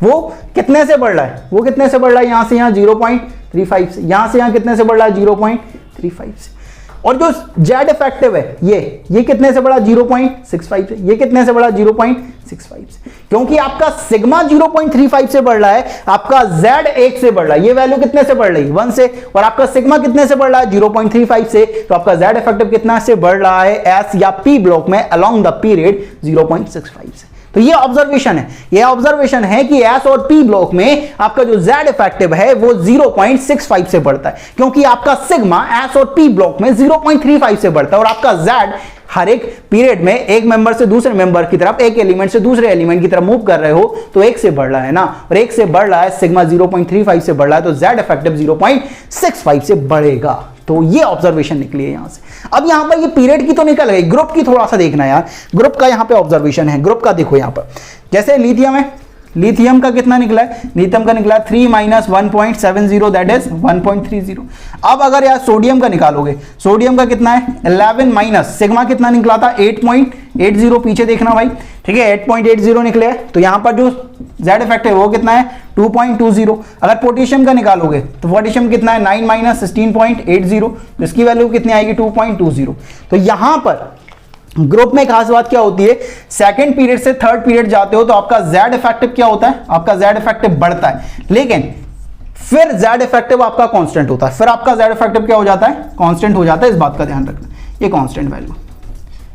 वो कितने से बढ़ रहा है, वो कितने से बढ़ रहा है, यहाँ से यहाँ 0.35 से, यहाँ से यहाँ कितने से बढ़ रहा है 0.35 से। और जो Z इफेक्टिव है ये कितने से बढ़ा 0.65 से, ये कितने से बढ़ा 0.65 से, क्योंकि आपका सिग्मा 0.35 से बढ़ रहा है, आपका Z 1 से बढ़ रहा है, ये वैल्यू कितने से बढ़ रही है 1 से, और आपका सिग्मा कितने से बढ़ रहा है 0.35 से, तो आपका Z इफेक्टिव कितना से बढ़ रहा है S या P ब्लॉक में अलोंग द पीरियड 0.65 से। तो ये ऑब्जर्वेशन है, ये ऑब्जर्वेशन है कि S और P ब्लॉक में आपका जो Z इफेक्टिव है वो 0.65 से बढ़ता है, क्योंकि आपका सिग्मा S और P ब्लॉक में 0.35 से बढ़ता है, और आपका Z हर एक पीरियड में एक मेंबर से दूसरे मेंबर की तरफ, एक एलिमेंट से दूसरे एलिमेंट की तरफ मूव कर रहे हो, तो 1 से बढ़ रहा है ना, और 1 से बढ़ रहा है, सिग्मा 0.35 से बढ़ रहा है, तो Z इफेक्टिव 0.65 से बढ़ेगा। तो ये ऑब्जर्वेशन निकली है यहां से। अब यहां पर ये पीरियड की तो निकल गई, ग्रुप की थोड़ा सा देखना यार, ग्रुप का यहां पे ऑब्जर्वेशन है, ग्रुप का देखो यहां पर, जैसे लिथियम है, लिथियम का कितना निकला है, लिथियम का निकला 3 माइनस 1.70 दैट इज 1.30। अब अगर यार सोडियम का निकालोगे, सोडियम का कितना है 11 माइनस सिग्मा कितना निकला था 8.80, पीछे देखना भाई। ठीक है, 8.80 निकले हैं, तो यहां पर जो Z इफेक्टिव है वो कितना है 2.20। अगर पोटेशियम का निकालोगे तो पोटेशियम कितना है 9 माइनस 16.80, तो इसकी वैल्यू कितनी आएगी 2.20। तो यहां पर ग्रुप में खास बात क्या होती है, सेकंड पीरियड से थर्ड पीरियड जाते हो तो आपका Z इफेक्टिव क्या होता है, आपका Z इफेक्टिव बढ़ता है, लेकिन फिर Z इफेक्टिव आपका कांस्टेंट होता है, फिर आपका Z इफेक्टिव क्या हो जाता है, कांस्टेंट हो जाता है। इस बात का ध्यान रखना, ये कांस्टेंट वैल्यू,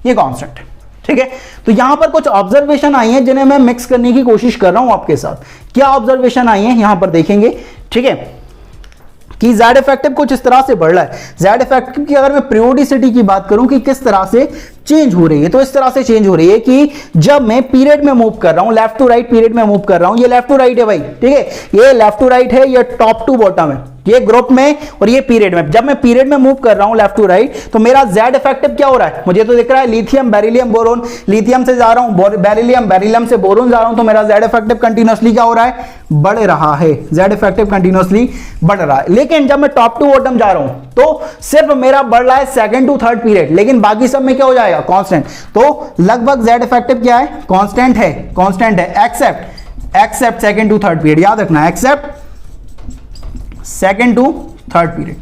ये कांस्टेंट। ठीक है, तो यहां पर कुछ ऑब्जर्वेशन आई हैं जिन्हें मैं मिक्स करने की कोशिश कर रहा हूं आपके साथ। क्या ऑब्जर्वेशन आई है यहां पर देखेंगे। ठीक है, कि Z इफेक्टिव कुछ इस तरह से बढ़ रहा है। Z इफेक्टिव की अगर मैं पीरियोडिसिटी की बात करूं कि किस तरह से चेंज हो रही है, तो इस तरह से चेंज हो रही है कि जब मैं पीरियड में मूव कर रहा हूं, लेफ्ट टू राइट पीरियड में मूव कर रहा हूं, ये लेफ्ट टू राइट है भाई, ठीक है, ये लेफ्ट टू राइट है, ये टॉप टू बॉटम है, ये ग्रुप में और ये पीरियड में। जब मैं पीरियड में मूव कर रहा हूं लेफ्ट टू राइट, तो मेरा जेड इफेक्टिव क्या हो रहा है, मुझे तो दिख रहा है लिथियम बेरिलियम बोरोन, लिथियम से जा रहा हूं बेरिलियम, बेरिलियम से बोरोन जा रहा हूं, तो मेरा जेड इफेक्टिव कंटिन्यूअसली क्या हो रहा है, बढ़ रहा है, जेड इफेक्टिव कंटिन्यूअसली बढ़ रहा है। लेकिन जब मैं टॉप टू बॉटम जा रहा हूं तो सिर्फ मेरा बढ़ रहा है सेकंड टू थर्ड पीरियड, लेकिन बाकी सब में क्या हो जाएगा, कांस्टेंट। तो लगभग जेड इफेक्टिव क्या है, कांस्टेंट है, कांस्टेंट है, except second to third period, याद रखना, except second to third period.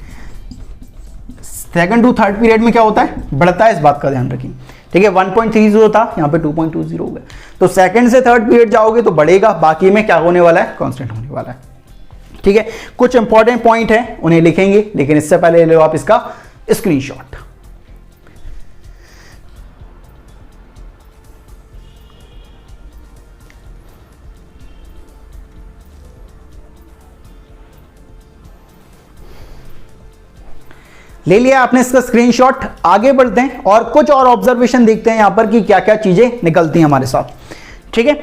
Second to third period में क्या होता है, बढ़ता है, इस बात का ध्यान रखिए, ठीक है। 1.30 था, यहां पे 2.20 हो गया, तो सेकंड से थर्ड पीरियड जाओगे तो बढ़ेगा, बाकी में क्या होने वाला है, कांस्टेंट होने वाला है, ठीक है। कुछ इंपॉर्टेंट पॉइंट है उन्हें लिखेंगे, लेकिन इससे पहले ले लो आप इसका स्क्रीनशॉट। ले लिया आपने इसका स्क्रीनशॉट। आगे बढ़ते हैं और कुछ और ऑब्जर्वेशन देखते हैं यहां पर कि क्या क्या चीजें निकलती हैं हमारे साथ, ठीक है।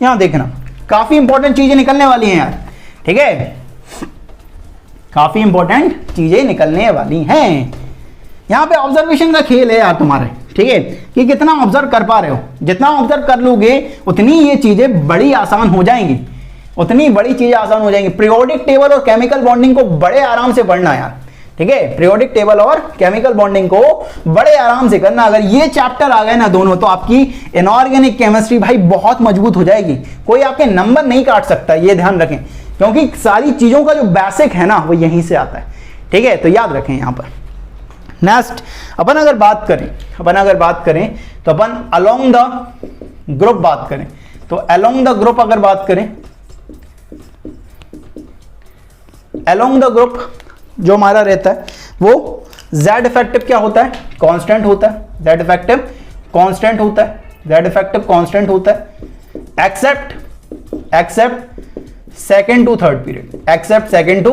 यहां देखना काफी इंपॉर्टेंट चीजें निकलने वाली हैं यार, ठीक है, काफी इंपॉर्टेंट चीजें निकलने वाली हैं। यहां पे ऑब्जर्वेशन का खेल है यार तुम्हारे, ठीक है, कि कितना ऑब्जर्व कर पा रहे हो। जितना ऑब्जर्व कर लोगे उतनी ये चीजें बड़ी आसान हो जाएंगी, उतनी बड़ी चीजें आसान हो जाएंगी। पीरियोडिक टेबल और केमिकल बॉन्डिंग को बड़े आराम से पढ़ना यार, ठीक है। पीरियोडिक टेबल और केमिकल बॉन्डिंग को बड़े आराम से करना। अगर ये चैप्टर आ गए ना दोनों, तो आपकी इनऑर्गेनिक केमिस्ट्री भाई बहुत मजबूत हो जाएगी, कोई आपके नंबर नहीं काट सकता, ये ध्यान रखें, क्योंकि सारी चीजों का जो बेसिक है ना वो यहीं से आता है, ठीक है, तो याद रखें यहां पर। नेक्स्ट अपन अगर बात करें तो अपन अलोंग द ग्रुप बात करें, तो अलोंग द ग्रुप अगर बात करें, अलोंग द ग्रुप जो हमारा रहता है वो जेड इफेक्टिव क्या होता है, कांस्टेंट होता है, जेड इफेक्टिव कांस्टेंट होता है, जेड इफेक्टिव कांस्टेंट होता है, except second to third period, except second to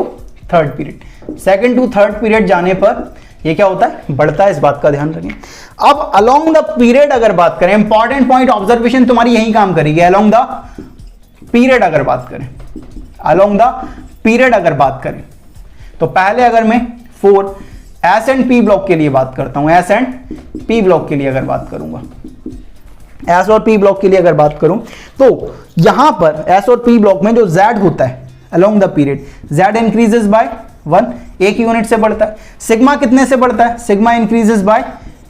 third period. Second to third period जाने पर ये क्या होता है, बढ़ता है, इस बात का ध्यान रखें। अब अलोंग द पीरियड अगर बात करें, इंपॉर्टेंट पॉइंट ऑब्जर्वेशन तुम्हारी यही काम करेगी। अलोंग द पीरियड अगर बात करें, अलोंग द पीरियड अगर बात करें, तो पहले अगर मैं 4 एस एंड पी ब्लॉक के लिए बात करता हूं, एस एंड पी ब्लॉक के लिए अगर बात करूंगा, एस और पी ब्लॉक के लिए अगर बात करूं, तो यहां पर एस और पी ब्लॉक में जो जेड होता है along the period, Z increases by 1, एक यूनिट से बढ़ता है। सिग्मा कितने से बढ़ता है, सिग्मा इंक्रीजेस बाय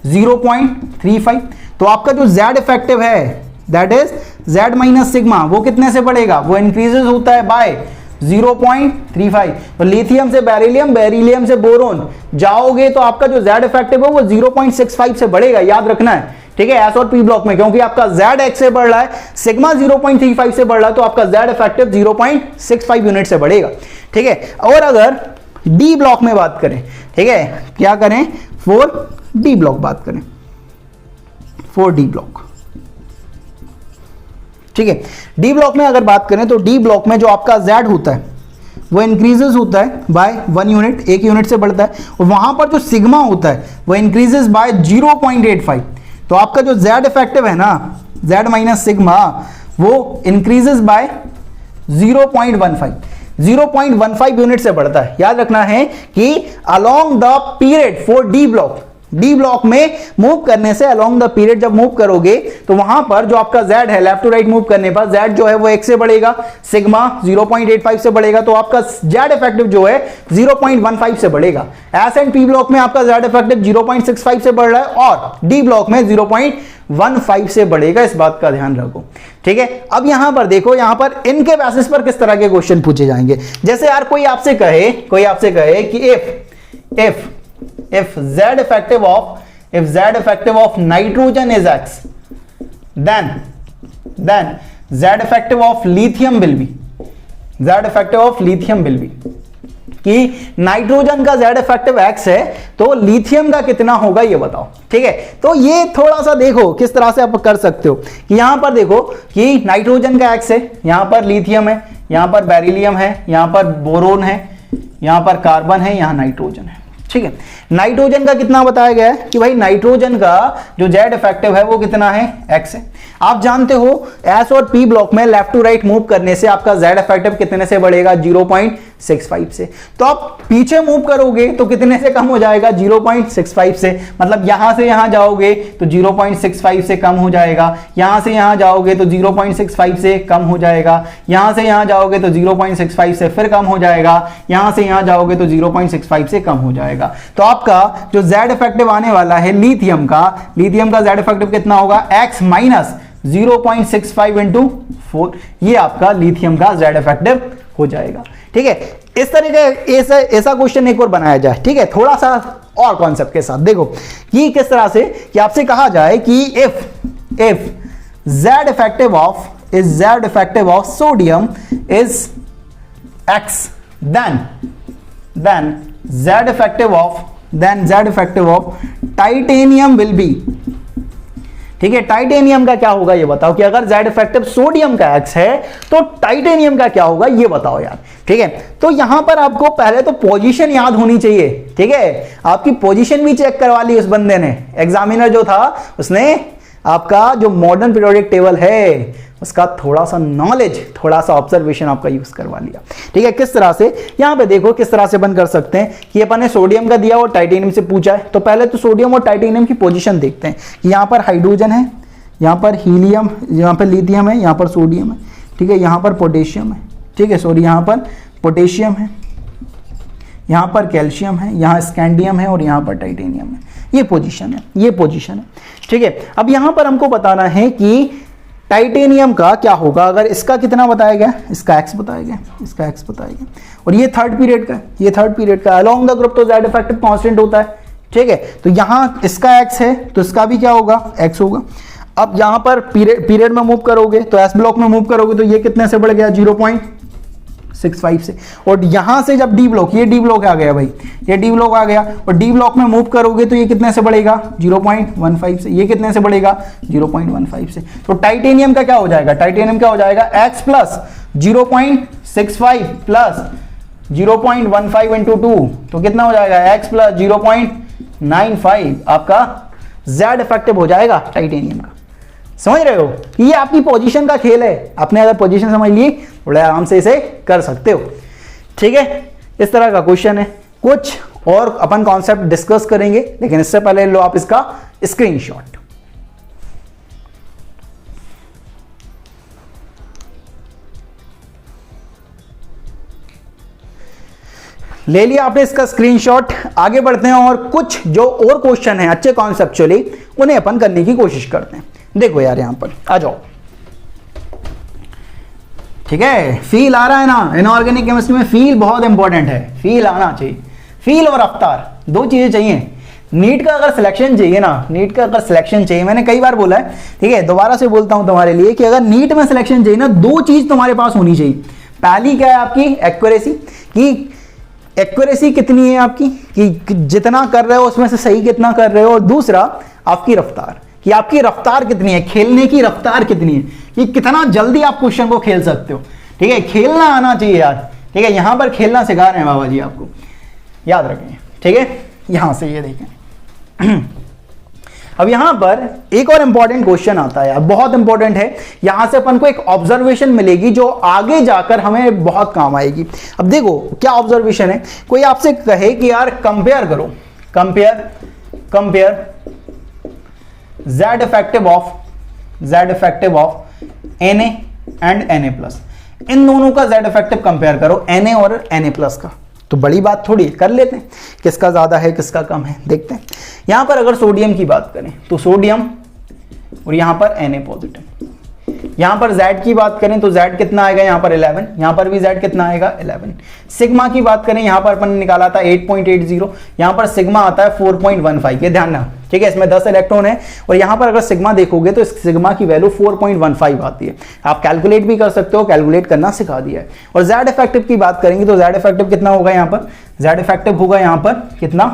0.35। तो आपका जो जेड इफेक्टिव है that is Z minus sigma, वो कितने से बढ़ेगा, वो इंक्रीजेस होता है बाय 0.35। तो लिथियम से बेरिलियम, बेरिलियम से बोरोन जाओगे तो आपका जो जेड इफेक्टिव है वो 0.65 से बढ़ेगा, याद रखना है, ठीक है, एस और पी ब्लॉक में, क्योंकि आपका जेड एक्स से बढ़ रहा है, सिग्मा 0.35 से बढ़ रहा है, तो आपका जेड इफेक्टिव 0.65 यूनिट से बढ़ेगा, ठीक है। और अगर डी ब्लॉक में बात करें, ठीक है, क्या करें, 4D ब्लॉक बात करें, 4D ब्लॉक, ठीक है। डी ब्लॉक में अगर बात करें तो डी ब्लॉक में जो आपका जेड होता है वो इंक्रीजेस होता है बाय 1 यूनिट, एक यूनिट से बढ़ता है, और वहां पर जो सिग्मा होता है वो इंक्रीजेस बाय 0.85। तो आपका जो जेड इफेक्टिव है ना, जेड माइनस सिग्मा, वो इंक्रीजेस बाय 0.15, 0.15 यूनिट से बढ़ता है। याद रखना है कि along the period for D block, D block में मूव करने से अलोंग द पीरियड जब मूव करोगे तो वहां पर जो आपका जेड है, लेफ्ट टू राइट मूव करने पर जेड जो है वो 1 से बढ़ेगा, सिग्मा 0.85 से बढ़ेगा, तो आपका जेड इफेक्टिव जो है 0.15 से बढ़ेगा। एस एंड पी ब्लॉक में आपका जेड इफेक्टिव 0.65 से बढ़ रहा है और डी ब्लॉक में 0.15 से बढ़ेगा, इस बात का ध्यान रखो, ठीक है। अब यहां पर देखो, यहां पर इनके बेसिस पर किस तरह के क्वेश्चन पूछे जाएंगे। जैसे यार कोई आपसे कहे कि if z effective of nitrogen is x, then z effective of lithium will be, कि नाइट्रोजन का z इफेक्टिव x है तो लिथियम का कितना होगा ये बताओ, ठीक है। तो ये थोड़ा सा देखो किस तरह से आप कर सकते हो कि यहां पर देखो कि नाइट्रोजन का x है, यहां पर लिथियम है, यहां पर बेरिलियम है, यहां पर बोरोन है, यहां पर कार्बन है, यहां नाइट्रोजन है, ठीक है। नाइट्रोजन का कितना बताया गया है कि भाई नाइट्रोजन का जो जेड इफेक्टिव है वो कितना है, x है। आप जानते हो एस और पी ब्लॉक में लेफ्ट टू राइट मूव करने से आपका जेड इफेक्टिव कितने से बढ़ेगा, 0.65 से। तो आप पीछे मूव करोगे तो कितने से कम हो जाएगा? 0.65 से। मतलब यहां से यहां जाओगे तो 0.65 से कम हो जाएगा, यहां से यहां जाओगे तो 0.65 से कम हो जाएगा, यहां से यहां जाओगे तो 0.65 से फिर कम हो जाएगा, यहां से यहां जाओगे तो 0.65 से कम हो जाएगा। तो आपका जो Z इफेक्टिव आने वाला है लिथियम का Z इफेक्टिव कितना होगा? x माइनस 0.65 इंटू 4, ये आपका लिथियम का Z इफेक्टिव हो जाएगा। ठीक है, इस तरीके ऐसा क्वेश्चन एक और बनाया जाए। ठीक है, थोड़ा सा और कॉन्सेप्ट के साथ देखो कि किस तरह से कि आपसे कहा जाए कि if Z effective of sodium is x, then Z effective of titanium will be. ठीक है, टाइटेनियम का क्या होगा ये बताओ, कि अगर Z इफेक्टिव सोडियम का x है तो टाइटेनियम का क्या होगा ये बताओ यार। ठीक है, तो यहां पर आपको पहले तो पोजीशन याद होनी चाहिए। ठीक है, आपकी पोजीशन भी चेक करवा ली उस बंदे ने, एग्जामिनर जो था उसने आपका जो मॉडर्न पीरियोडिक टेबल है उसका थोड़ा सा नॉलेज, थोड़ा सा ऑब्जर्वेशन आपका यूज करवा लिया। ठीक है, किस तरह से यहां पे देखो किस तरह से बंद कर सकते हैं कि अपन ने सोडियम का दिया और टाइटेनियम से पूछा है। तो पहले तो सोडियम और टाइटेनियम की पोजीशन देखते हैं कि यहां पर हाइड्रोजन है, यहां पर हीलियम, यहां पर लिथियम है, यहां पर सोडियम है। ठीक है, यहां पर पोटेशियम है। ठीक है, सॉरी, यहां पर पोटेशियम है, यहां पर कैल्शियम है, यहां स्कैंडियम है और यहां पर टाइटेनियम है। ये पोजीशन है। ठीक है, अब यहां पर हमको बताना है कि टाइटेनियम का क्या होगा। अगर इसका कितना बताया गया, इसका x बताया गया, और ये थर्ड पीरियड का अलोंग द ग्रुप तो Z इफेक्टिव कांस्टेंट होता है। ठीक है, तो यहां इसका x है तो इसका भी क्या होगा? x होगा। अब यहां पर पीरियड में मूव करोगे तो S ब्लॉक में मूव करोगे तो ये कितने से बढ़ गया? 0.65 से। और यहां से जब डी ब्लॉक, ये डी ब्लॉक आ गया भाई, ये डी ब्लॉक आ गया, और डी ब्लॉक में मूव करोगे तो ये कितने से बढ़ेगा? 0.15 से। ये कितने से बढ़ेगा? 0.15 से। तो टाइटेनियम का क्या हो जाएगा? टाइटेनियम क्या हो जाएगा? x प्लस 0.65 प्लस 0.15 इंटू 2, तो कितना हो जाएगा? x प्लस 0.95 आपका Z इफेक्टिव हो जाएगा टाइटेनियम का। समझ रहे हो? ये आपकी पोजीशन का खेल है। आपने अगर पोजीशन समझ ली थोड़ा आराम से इसे कर सकते हो। ठीक है, इस तरह का क्वेश्चन है। कुछ और अपन कॉन्सेप्ट डिस्कस करेंगे, लेकिन इससे पहले लो आप इसका स्क्रीनशॉट। ले लिया आपने इसका स्क्रीनशॉट। आगे बढ़ते हैं और कुछ जो और क्वेश्चन है अच्छे कॉन्सेप्चुअली उन्हें अपन करने की कोशिश करते हैं। देखो यार, यहां पर आ जाओ। ठीक है, फील आ रहा है ना? इनऑर्गेनिक केमिस्ट्री में फील बहुत इंपॉर्टेंट है, फील आना चाहिए। फील और रफ्तार दो चीजें चाहिए। नीट का अगर सिलेक्शन चाहिए ना, मैंने कई बार बोला है, ठीक है, दोबारा से बोलता हूं तुम्हारे लिए कि अगर नीट में सिलेक्शन चाहिए ना, दो चीज तुम्हारे पास होनी चाहिए। पहली क्या है आपकी? एक्यूरेसी, कि एक्यूरेसी कितनी है आपकी, कि जितना कर रहे हो उसमें से सही कितना कर रहे हो। और दूसरा आपकी रफ्तार, कि आपकी रफ्तार कितनी है, खेलने की रफ्तार कितनी है, कि कितना जल्दी आप क्वेश्चन को खेल सकते हो। ठीक है, खेलना आना चाहिए यार। ठीक है, यहां पर खेलना सिखा रहे हैं बाबा जी आपको, याद रखें। ठीक है, यहां से ये देखें। अब यहां पर एक और इंपॉर्टेंट क्वेश्चन आता है, बहुत इंपॉर्टेंट है। यहां से अपन को एक ऑब्जर्वेशन मिलेगी जो आगे जाकर हमें बहुत काम आएगी। अब देखो क्या ऑब्जर्वेशन है। कोई आपसे कहे कि यार कंपेयर करो, compare Z effective of Na and Na+, इन दोनों का Z इफेक्टिव कंपेयर करो, Na और Na+ का। तो बड़ी बात थोड़ी, कर लेते हैं, किसका ज्यादा है किसका कम है देखते हैं। यहां पर अगर सोडियम की बात करें तो सोडियम और यहां पर Na पॉजिटिव। यहां पर Z की बात करें तो Z कितना आएगा? यहां पर 11, यहां पर भी Z कितना आएगा? 11। सिग्मा की बात करें, यहां पर अपन ने निकाला था 8.80, यहां पर सिग्मा आता है 4.15। ये ध्यान रखना, ठीक है, इसमें 10 इलेक्ट्रॉन है। और यहां पर अगर सिग्मा देखोगे तो इस सिग्मा की वैल्यू 4.15 आती है। आप कैलकुलेट भी कर सकते हो, कैलकुलेट करना सिखा दिया है। और Z इफेक्टिव की बात करेंगे तो Z इफेक्टिव कितना होगा? यहां पर Z इफेक्टिव होगा यहां पर कितना?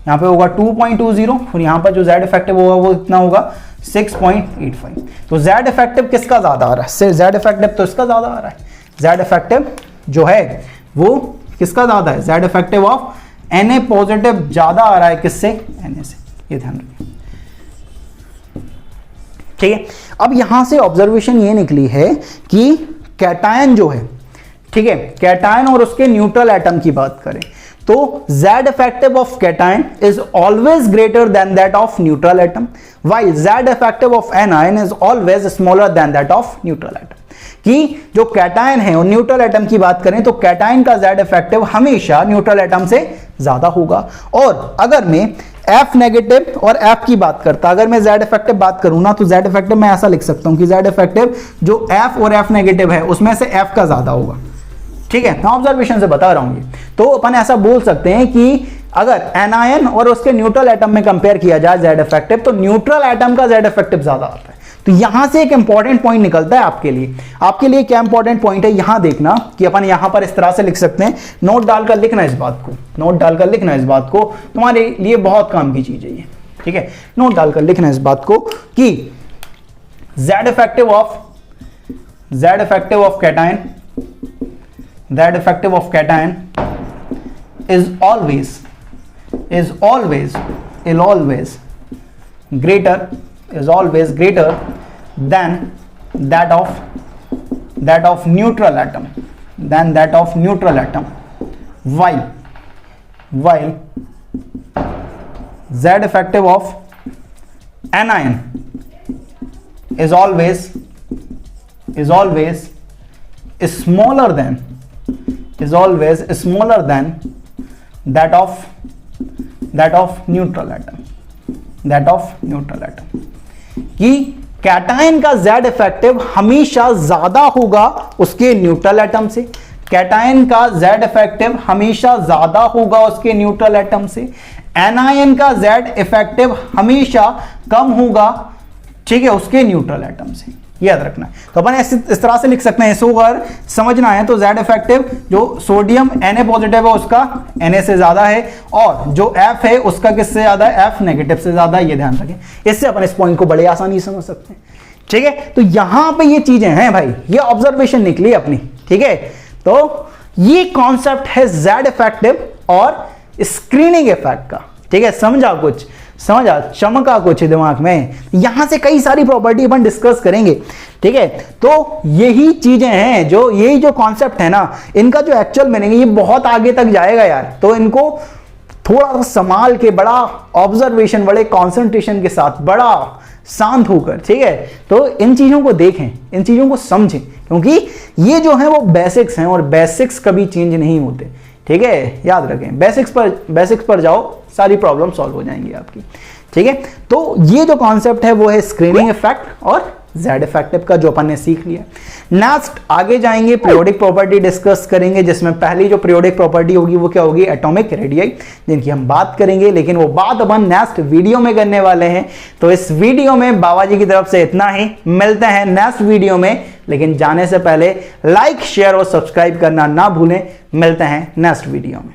यहां पे होगा 2.20, और यहां पर जो Z इफेक्टिव होगा वो कितना होगा? 6.85। तो Z इफेक्टिव किसका ज्यादा आ रहा है? Z इफेक्टिव तो इसका ज्यादा आ रहा है। Z इफेक्टिव जो है वो किसका ज्यादा है? Z effective of Na positive ज्यादा आ रहा है, किससे? Na से। ये ध्यान रखिए, ठीक है। अब यहां से ऑब्जर्वेशन ये निकली है कि कैटायन जो है, ठीक है, कैटायन और उसके न्यूट्रल एटम की बात करें तो Z effective of cation is always greater than that of neutral atom, while Z effective of anion is always smaller than that of neutral atom. कि जो कैटायन है और न्यूट्रल एटम की बात करें तो कैटायन का Z इफेक्टिव हमेशा न्यूट्रल एटम से ज्यादा होगा। और अगर मैं F नेगेटिव और F की बात करता, अगर मैं Z इफेक्टिव बात करूं ना तो Z इफेक्टिव मैं ऐसा लिख सकता हूं कि Z इफेक्टिव जो F और F नेगेटिव है उसमें से F का ज्यादा होगा। ठीक है, मैं ऑब्जर्वेशन से बता रहा हूं। तो अपन ऐसा बोल सकते हैं कि अगर एनायन और उसके न्यूट्रल एटम में कंपेयर किया जाए Z इफेक्टिव तो न्यूट्रल एटम का Z इफेक्टिव ज्यादा आता है। तो यहां से एक इंपॉर्टेंट पॉइंट निकलता है आपके लिए क्या इंपॉर्टेंट पॉइंट है यहां देखना कि अपन यहां पर इस तरह से लिख सकते हैं, नोट डालकर लिखना इस बात को, तुम्हारे लिए बहुत काम की चीज है ये। ठीक है, नोट डालकर लिखना इस बात को कि Z effective of cation is always greater than that of neutral atom, while Z effective of anion is always smaller than that of neutral atom, कि कैटायन का Z इफेक्टिव हमेशा ज्यादा होगा उसके न्यूट्रल एटम से, एनायन का Z effective हमेशा कम होगा, ठीक है, उसके न्यूट्रल एटम से। याद रखना है। तो अपन इस तरह से लिख सकते हैं, इसको अगर समझना है तो Z इफेक्टिव जो सोडियम Na पॉजिटिव है उसका Na से ज्यादा है और जो F है उसका किससे ज्यादा है, F नेगेटिव से ज्यादा है। ये ध्यान रखें, इससे अपन इस पॉइंट को बड़े आसानी से समझ सकते हैं। ठीक है, तो यहां पे ये चीजें हैं भाई, ये ऑब्जर्वेशन निकली अपनी। ठीक है, तो ये कॉन्सेप्ट है Z इफेक्टिव और स्क्रीनिंग इफेक्ट का। ठीक है, समझा चमका कुछ दिमाग में। यहां से कई सारी प्रॉपर्टी अपन डिस्कस करेंगे। ठीक है, तो यही चीजें हैं जो यही जो कॉन्सेप्ट है ना, इनका जो एक्चुअल मीनिंग ये बहुत आगे तक जाएगा यार। तो इनको थोड़ा सा संभाल के, बड़ा ऑब्जर्वेशन, बड़े कॉन्सेंट्रेशन के साथ, बड़ा शांत होकर, ठीक है, तो इन चीजों को देखें, इन चीजों को समझें, क्योंकि ये जो है वो बेसिक्स हैं और बेसिक्स कभी चेंज नहीं होते। ठीक है, याद रखें, बेसिक्स पर जाओ, सारी प्रॉब्लम सॉल्व हो जाएंगी आपकी। ठीक है, तो ये जो कॉन्सेप्ट है वो है स्क्रीनिंग इफेक्ट और Z इफेक्टिव का, जो अपन ने सीख लिया। नेक्स्ट आगे जाएंगे, पीरियोडिक प्रॉपर्टी डिस्कस करेंगे, जिसमें पहली जो पीरियोडिक प्रॉपर्टी होगी वो क्या होगी, एटॉमिक रेडियस, जिनकी हम बात करेंगे, लेकिन वो बात अपन नेक्स्ट वीडियो में करने वाले हैं। तो इस वीडियो में बाबा जी की तरफ से इतना ही, मिलते हैं नेक्स्ट वीडियो में, लेकिन जाने से पहले लाइक, शेयर और सब्सक्राइब करना ना भूलें। मिलते हैं नेक्स्ट वीडियो में।